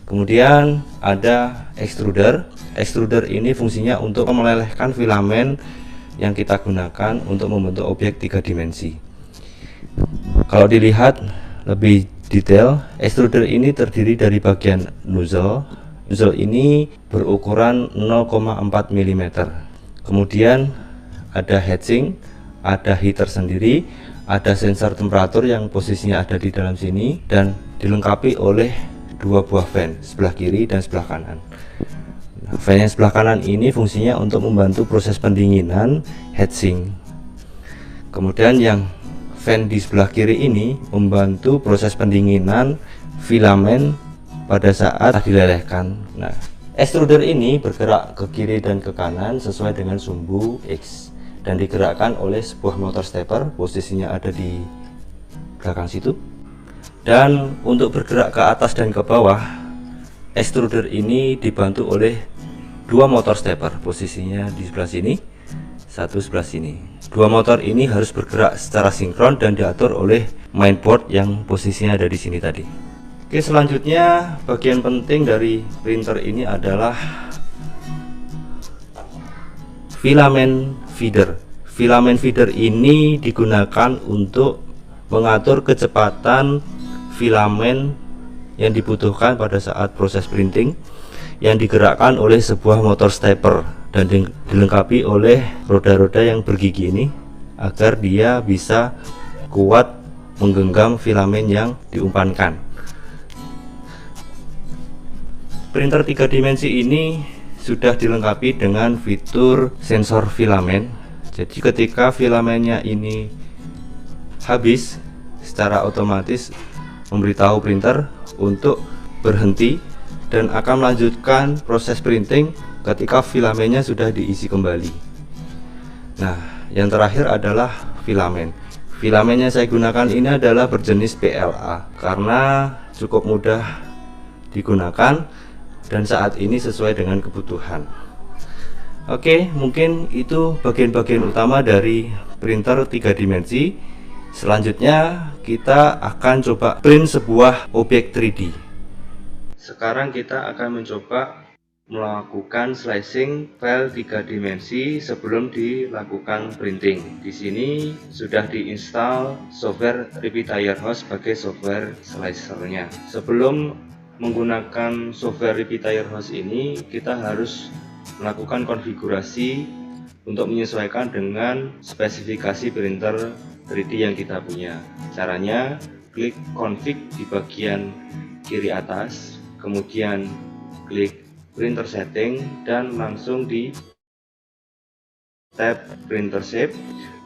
Kemudian ada extruder. Extruder ini fungsinya untuk melelehkan filamen yang kita gunakan untuk membentuk objek 3 dimensi. Kalau dilihat lebih detail, extruder ini terdiri dari bagian nozzle. Nozzle ini berukuran 0,4 mm. Kemudian ada heatsink, ada heater sendiri, ada sensor temperatur yang posisinya ada di dalam sini, dan dilengkapi oleh dua buah fan, sebelah kiri dan sebelah kanan. Fan yang sebelah kanan ini fungsinya untuk membantu proses pendinginan heatsink. Kemudian yang fan di sebelah kiri ini membantu proses pendinginan filamen pada saat dilelehkan. Nah, extruder ini bergerak ke kiri dan ke kanan sesuai dengan sumbu X dan digerakkan oleh sebuah motor stepper, posisinya ada di belakang situ. Dan untuk bergerak ke atas dan ke bawah, extruder ini dibantu oleh dua motor stepper, posisinya di sebelah sini, satu sebelah sini. Dua motor ini harus bergerak secara sinkron dan diatur oleh mainboard yang posisinya ada di sini tadi. Oke, selanjutnya bagian penting dari printer ini adalah filament feeder. Filament feeder ini digunakan untuk mengatur kecepatan filamen yang dibutuhkan pada saat proses printing, yang digerakkan oleh sebuah motor stepper dan dilengkapi oleh roda-roda yang bergigi ini agar dia bisa kuat menggenggam filamen yang diumpankan. Printer 3 dimensi ini sudah dilengkapi dengan fitur sensor filamen. Jadi ketika filamennya ini habis, secara otomatis memberitahu printer untuk berhenti dan akan melanjutkan proses printing ketika filamennya sudah diisi kembali. Nah, yang terakhir adalah filamen. Filamen yang saya gunakan ini adalah berjenis PLA karena cukup mudah digunakan dan saat ini sesuai dengan kebutuhan. Oke, mungkin itu bagian-bagian utama dari printer 3 dimensi. Selanjutnya kita akan coba print sebuah objek 3D. Sekarang kita akan mencoba melakukan slicing file 3 dimensi sebelum dilakukan printing. Di sini sudah diinstal software Repetier Host sebagai software slicernya. Sebelum menggunakan software Repetier Host ini, kita harus melakukan konfigurasi untuk menyesuaikan dengan spesifikasi printer 3D yang kita punya. Caranya, klik config di bagian kiri atas, kemudian klik printer setting dan langsung di tab printer shape.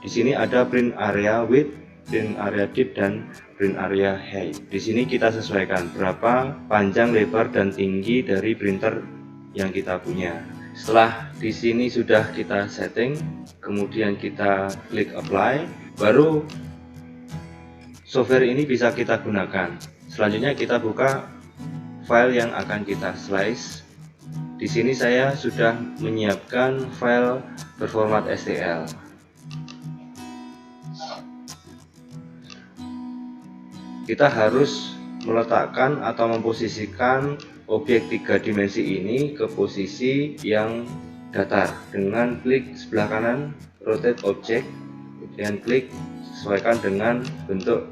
Di sini ada print area width, print area depth, dan print area height. Di sini kita sesuaikan berapa panjang, lebar, dan tinggi dari printer yang kita punya. Setelah di sini sudah kita setting, kemudian kita klik apply, baru software ini bisa kita gunakan. Selanjutnya kita buka file yang akan kita slice. Di sini saya sudah menyiapkan file berformat STL. Kita harus meletakkan atau memposisikan objek 3 dimensi ini ke posisi yang datar dengan klik sebelah kanan rotate object, kemudian klik sesuaikan dengan bentuk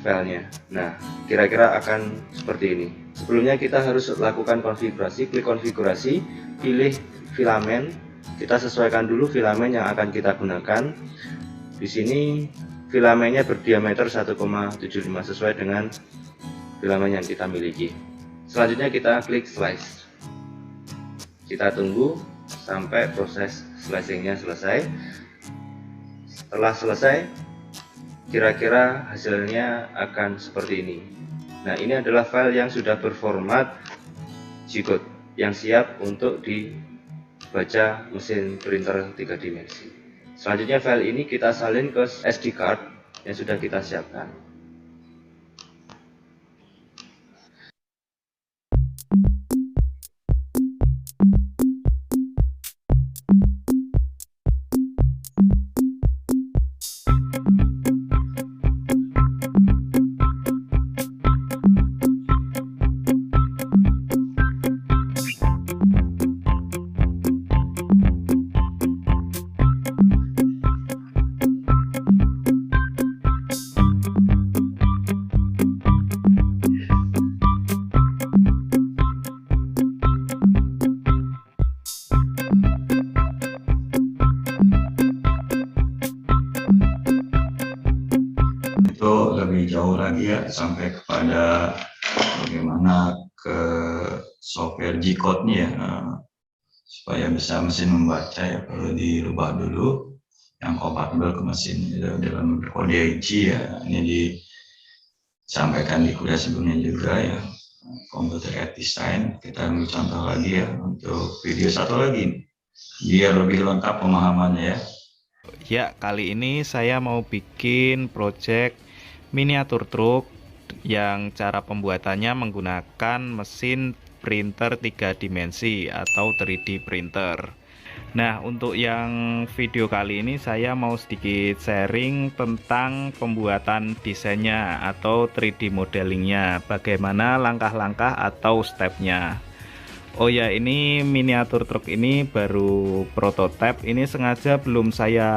filenya. Nah, kira-kira akan seperti ini. Sebelumnya kita harus lakukan konfigurasi. Klik konfigurasi, pilih filamen. Kita sesuaikan dulu filamen yang akan kita gunakan. Di sini filamennya berdiameter 1,75 sesuai dengan filamen yang kita miliki. Selanjutnya kita klik slice. Kita tunggu sampai proses slicingnya selesai. Setelah selesai, kira-kira hasilnya akan seperti ini. Nah, ini adalah file yang sudah berformat G-code yang siap untuk dibaca mesin printer 3 dimensi. Selanjutnya file ini kita salin ke SD card yang sudah kita siapkan.
Lebih jauh lagi ya, sampai kepada bagaimana ke software G-code-nya ya, supaya bisa mesin membaca ya, perlu dirubah dulu yang kompatibel ke mesin dalam kode IG ya. Ini disampaikan di kuliah sebelumnya juga ya, computer aided design. Kita ambil contoh lagi ya untuk video satu lagi biar lebih lengkap pemahamannya ya.
Ya, kali ini saya mau bikin project miniatur truk yang cara pembuatannya menggunakan mesin printer 3 dimensi atau 3D printer. Nah, untuk yang video kali ini saya mau sedikit sharing tentang pembuatan desainnya atau 3D modelingnya, bagaimana langkah-langkah atau stepnya. Oh ya, ini miniatur truk ini baru prototipe, ini sengaja belum saya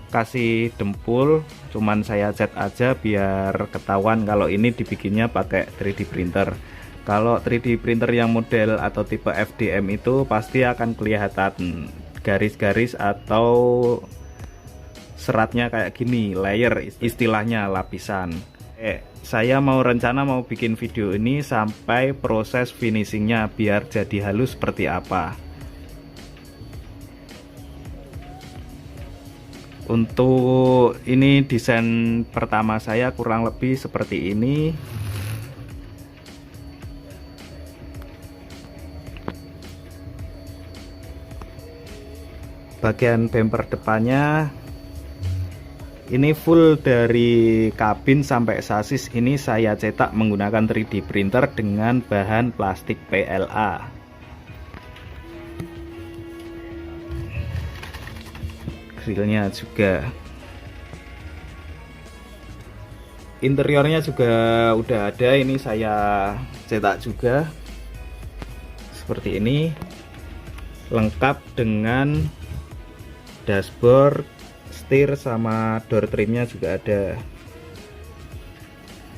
kasih dempul, cuman saya cat aja biar ketahuan kalau ini dibikinnya pakai 3D printer. Kalau 3D printer yang model atau tipe FDM itu pasti akan kelihatan garis-garis atau seratnya kayak gini, layer istilahnya, lapisan. Saya rencana mau bikin video ini sampai proses finishingnya biar jadi halus seperti apa. Untuk ini desain pertama saya kurang lebih seperti ini. Bagian bumper depannya ini full dari kabin sampai sasis ini saya cetak menggunakan 3D printer dengan bahan plastik PLA. Grillnya juga interiornya juga udah ada, ini saya cetak juga seperti ini, lengkap dengan dashboard, setir, sama door trimnya juga ada.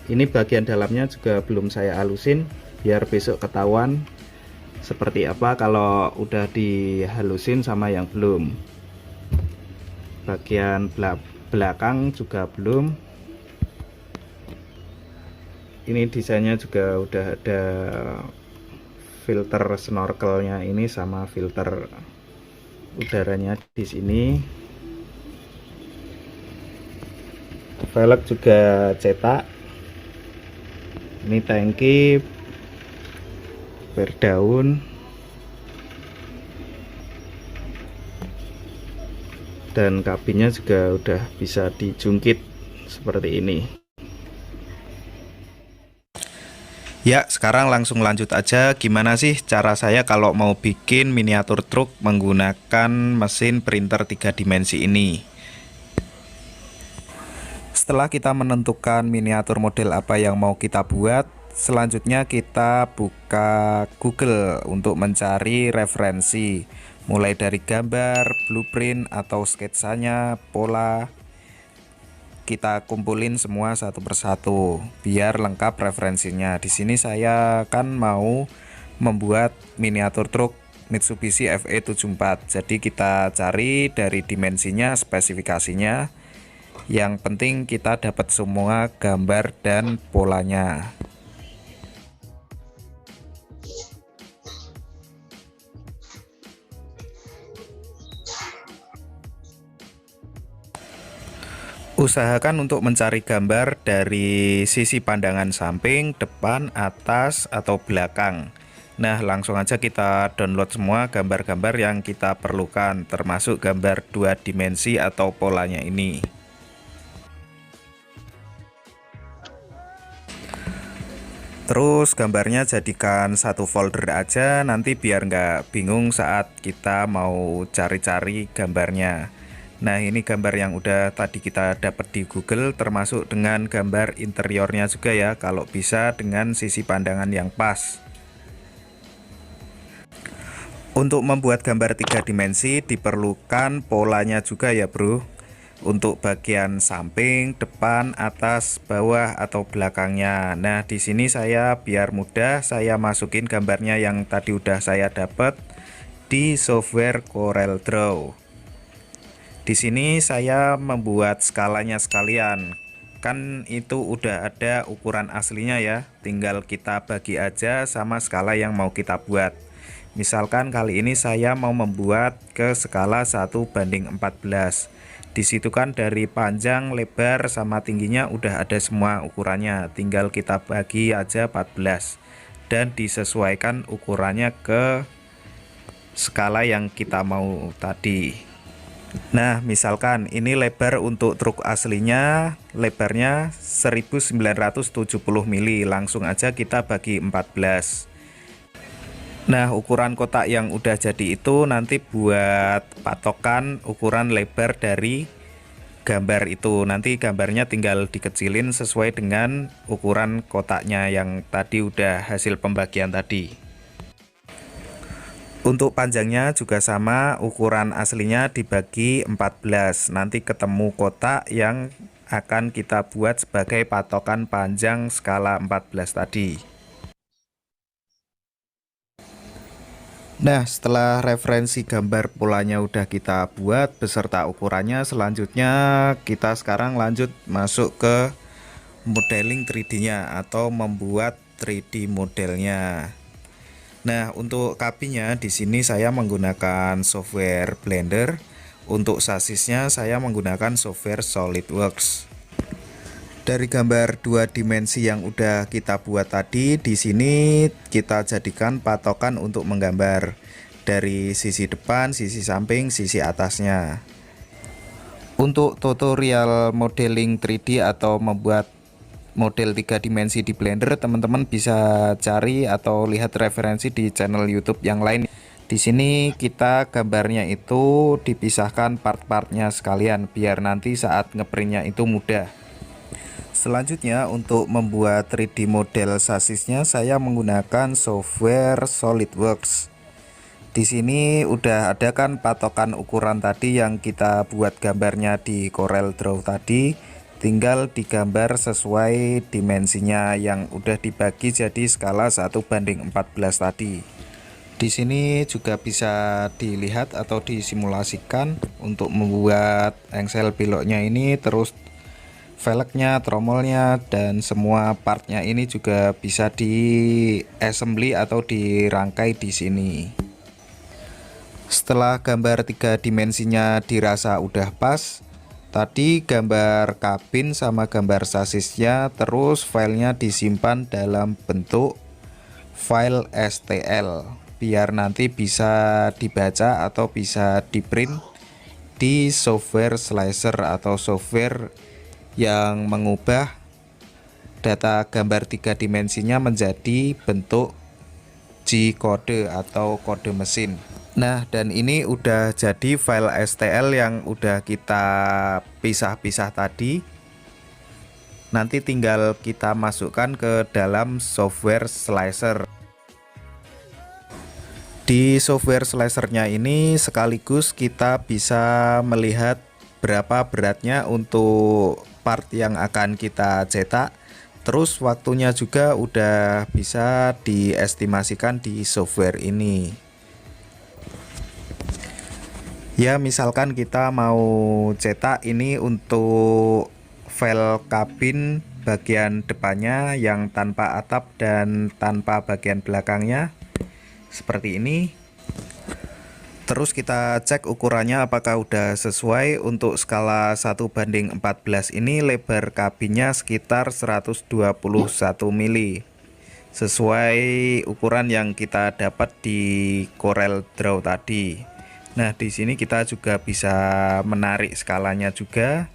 Ini bagian dalamnya juga belum saya halusin biar besok ketahuan seperti apa kalau udah dihalusin sama yang belum. Bagian belakang juga belum. Ini desainnya juga udah ada filter snorkelnya ini sama filter udaranya di sini. Velg juga cetak. Ini tangki berdaun dan kabinnya juga udah bisa dijungkit seperti ini. Ya, sekarang langsung lanjut aja. Gimana sih cara saya kalau mau bikin miniatur truk menggunakan mesin printer 3 dimensi ini? Setelah kita menentukan miniatur model apa yang mau kita buat, selanjutnya kita buka Google untuk mencari referensi, mulai dari gambar, blueprint atau sketsanya, pola. Kita kumpulin semua satu persatu biar lengkap referensinya. Di sini saya kan mau membuat miniatur truk Mitsubishi FE74. Jadi kita cari dari dimensinya, spesifikasinya. Yang penting kita dapat semua gambar dan polanya. Usahakan untuk mencari gambar dari sisi pandangan samping, depan, atas, atau belakang. Nah, langsung aja kita download semua gambar-gambar yang kita perlukan, termasuk gambar 2 dimensi atau polanya ini. Terus gambarnya jadikan satu folder aja, nanti biar nggak bingung saat kita mau cari-cari gambarnya. Nah, ini gambar yang udah tadi kita dapat di Google, termasuk dengan gambar interiornya juga ya, kalau bisa dengan sisi pandangan yang pas. Untuk membuat gambar 3 dimensi diperlukan polanya juga ya bro. Untuk bagian samping, depan, atas, bawah, atau belakangnya. Nah, di sini saya biar mudah, saya masukin gambarnya yang tadi udah saya dapat di software CorelDRAW. Di sini saya membuat skalanya sekalian. Kan itu udah ada ukuran aslinya ya, tinggal kita bagi aja sama skala yang mau kita buat. Misalkan kali ini saya mau membuat ke skala 1:14. Di situ kan dari panjang, lebar, sama tingginya udah ada semua ukurannya. Tinggal kita bagi aja 14 dan disesuaikan ukurannya ke skala yang kita mau tadi. Nah, misalkan ini lebar untuk truk aslinya, lebarnya 1970 mili. Langsung aja kita bagi 14. Nah, ukuran kotak yang udah jadi itu nanti buat patokan ukuran lebar dari gambar itu. Nanti gambarnya tinggal dikecilin sesuai dengan ukuran kotaknya yang tadi udah hasil pembagian tadi. Untuk panjangnya juga sama, ukuran aslinya dibagi 14. Nanti ketemu kotak yang akan kita buat sebagai patokan panjang skala 14 tadi. Nah, setelah referensi gambar polanya udah kita buat beserta ukurannya, selanjutnya kita sekarang lanjut masuk ke modeling 3D-nya atau membuat 3D modelnya. Nah, untuk kabinnya di sini saya menggunakan software Blender. Untuk sasisnya saya menggunakan software SolidWorks. Dari gambar 2 dimensi yang udah kita buat tadi, di sini kita jadikan patokan untuk menggambar dari sisi depan, sisi samping, sisi atasnya. Untuk tutorial modeling 3D atau membuat model 3 dimensi di Blender, teman-teman bisa cari atau lihat referensi di channel YouTube yang lain. Di sini kita gambarnya itu dipisahkan part-partnya sekalian biar nanti saat ngeprintnya itu mudah.
Selanjutnya untuk membuat 3D model sasisnya saya menggunakan software SolidWorks. Di sini udah ada kan patokan ukuran tadi yang kita buat gambarnya di Corel Draw tadi, tinggal digambar sesuai dimensinya yang udah dibagi jadi skala 1:14 tadi. Di sini juga bisa dilihat atau disimulasikan untuk membuat engsel beloknya ini, terus velgnya, tromolnya, dan semua partnya ini juga bisa di assembly atau dirangkai di sini. Setelah gambar 3 dimensinya dirasa udah pas, tadi gambar kabin sama gambar sasisnya, terus filenya disimpan dalam bentuk file STL biar nanti bisa dibaca atau bisa di print di software slicer atau software yang mengubah data gambar 3 dimensinya menjadi bentuk G-kode atau kode mesin. Nah, dan ini udah jadi file STL yang udah kita pisah-pisah tadi. Nanti tinggal kita masukkan ke dalam software slicer. Di software slicernya ini sekaligus kita bisa melihat berapa beratnya untuk part yang akan kita cetak. Terus waktunya juga udah bisa diestimasikan di software ini. Ya, misalkan kita mau cetak ini untuk file kabin bagian depannya yang tanpa atap dan tanpa bagian belakangnya seperti ini. Terus kita cek ukurannya apakah udah sesuai. Untuk skala 1:14 ini lebar kabinnya sekitar 121 mili, sesuai ukuran yang kita dapat di Corel Draw tadi. Nah, di sini kita juga bisa menarik skalanya juga.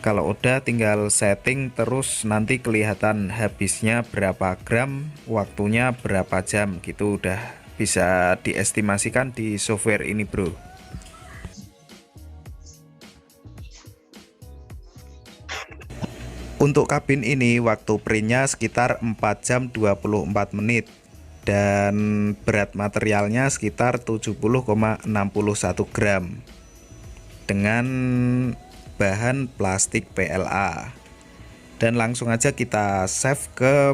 Kalau udah tinggal setting, terus nanti kelihatan habisnya berapa gram, waktunya berapa jam, gitu udah bisa diestimasikan di software ini, bro. Untuk kabin ini waktu printnya sekitar 4 jam 24 menit. Dan berat materialnya sekitar 70,61 gram dengan bahan plastik PLA. Dan langsung aja kita save ke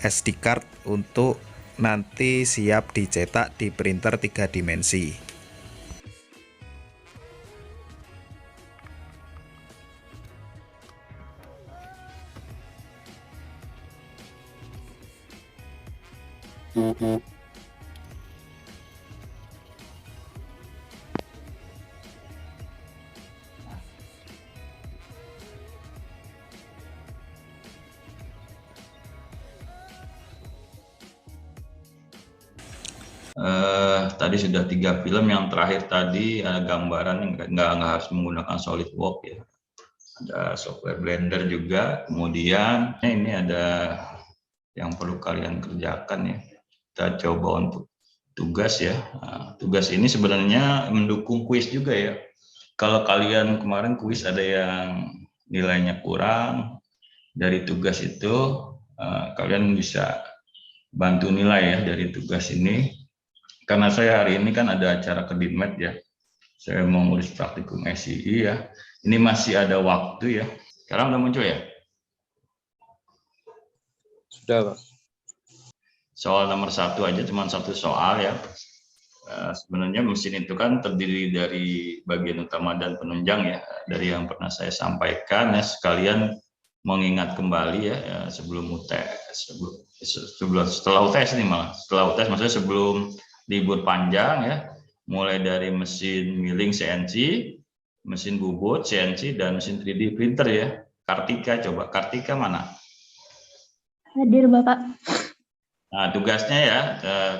SD card untuk nanti siap dicetak di printer 3 dimensi.
Tadi sudah 3 film, yang terakhir tadi ada gambaran nggak harus menggunakan SolidWorks ya. Ada software Blender juga. Kemudian ini ada yang perlu kalian kerjakan ya. Kita coba untuk tugas ya. Nah, tugas ini sebenarnya mendukung kuis juga ya. Kalau kalian kemarin kuis ada yang nilainya kurang dari tugas itu, kalian bisa bantu nilai ya dari tugas ini. Karena saya hari ini kan ada acara ke Dinmed ya, saya mau ngurus praktikum SII ya. Ini masih ada waktu ya. Sekarang udah muncul ya?
Sudah, Pak.
Soal nomor 1 aja, cuma 1 soal ya. Sebenarnya mesin itu kan terdiri dari bagian utama dan penunjang ya. Dari yang pernah saya sampaikan ya, sekalian mengingat kembali ya, sebelum UTS, setelah UTS nih malah. Setelah UTS maksudnya sebelum libur panjang ya, mulai dari mesin milling CNC, mesin bubut CNC, dan mesin 3D printer ya. Kartika, coba Kartika mana?
Hadir, Bapak.
Nah, tugasnya ya,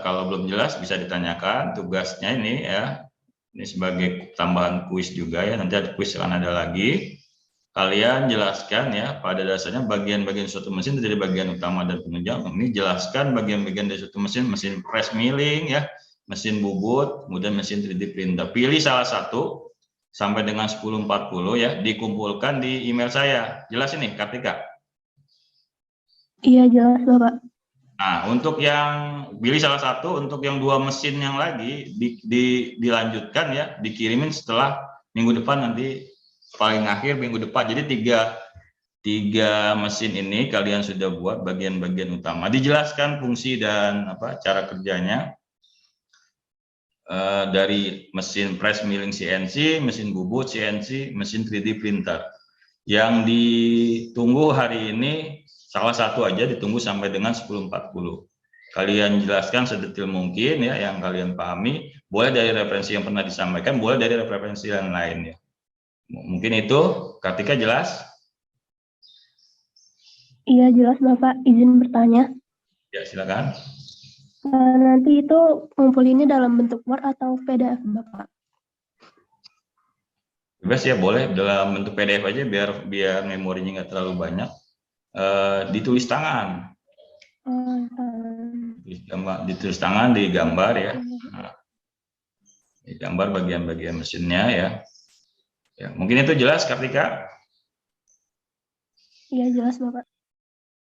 kalau belum jelas bisa ditanyakan. Tugasnya ini ya, ini sebagai tambahan kuis juga ya, nanti ada kuis akan ada lagi. Kalian jelaskan ya, pada dasarnya bagian-bagian suatu mesin dari bagian utama dan penunjang. Ini jelaskan bagian-bagian dari suatu mesin, mesin press milling ya, mesin bubut, kemudian mesin 3D printer. Pilih salah satu sampai dengan 10.40 ya, dikumpulkan di email saya. Jelas ini, Kartika?
Iya, jelas Bapak.
Nah, untuk yang pilih salah satu, untuk yang 2 mesin yang lagi dilanjutkan ya, dikirimin setelah minggu depan, nanti paling akhir minggu depan. Jadi tiga mesin ini kalian sudah buat bagian-bagian utama. Dijelaskan fungsi dan cara kerjanya. Dari mesin press milling CNC, mesin bubut CNC, mesin 3D printer. Yang ditunggu hari ini salah satu aja ditunggu sampai dengan 10.40. Kalian jelaskan sedetail mungkin ya yang kalian pahami. Boleh dari referensi yang pernah disampaikan, boleh dari referensi yang lain ya. Mungkin itu, Kartika jelas?
Iya, jelas Bapak. Izin bertanya.
Ya, silakan.
Nanti itu ngumpulinnya dalam bentuk Word atau PDF, Bapak?
Bebas ya, boleh dalam bentuk PDF aja biar memorinya nggak terlalu banyak. Ditulis tangan. Ditulis tangan, digambar ya. Nah, digambar bagian-bagian mesinnya ya. Ya, mungkin itu jelas, Kartika?
Iya, jelas Bapak.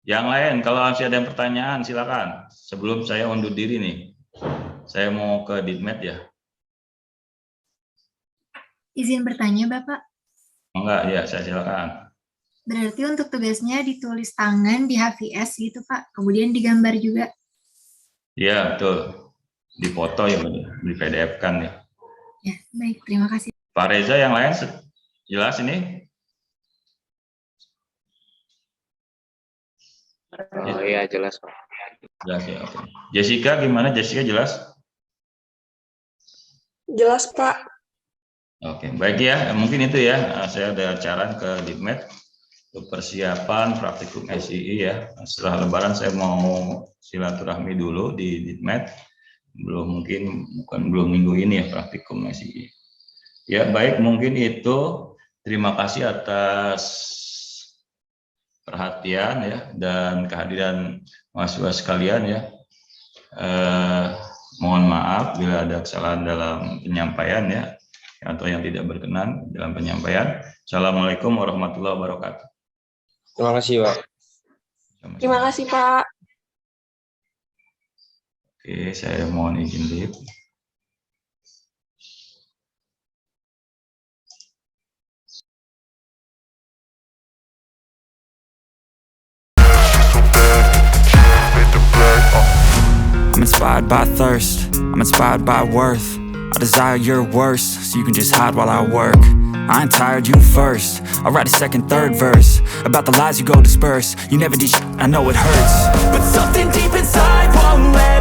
Yang lain, kalau masih ada yang pertanyaan, silakan. Sebelum saya undur diri nih, saya mau ke Ditmed ya.
Izin bertanya, Bapak.
Enggak, ya saya silakan.
Berarti untuk tugasnya ditulis tangan di HVS gitu, Pak. Kemudian digambar juga.
Iya, betul. Dipoto ya, di PDF kan ya.
Ya, baik. Terima kasih.
Pak Reza, yang lain jelas ini?
Oh iya, jelas Pak.
Jelas ya, oke. Jessica gimana? Jessica jelas?
Jelas Pak.
Oke, baik ya. Mungkin itu ya. Saya ada saran ke Ditmed untuk persiapan praktikum SII ya. Setelah Lebaran saya mau silaturahmi dulu di Ditmed. Belum minggu ini ya praktikum SII. Ya baik, mungkin itu. Terima kasih atas perhatian ya dan kehadiran mahasiswa sekalian ya. Mohon maaf bila ada kesalahan dalam penyampaian ya atau yang tidak berkenan dalam penyampaian. Assalamualaikum warahmatullahi wabarakatuh.
Terima kasih Pak.
Terima kasih Pak.
Oke, saya mohon izin leave.
I'm inspired by thirst, I'm inspired by worth. I desire your worst, so you can just hide while I work. I ain't tired, you first. I'll write a second, third verse about the lies you go disperse. You never did shit, I know it hurts, but something deep inside won't let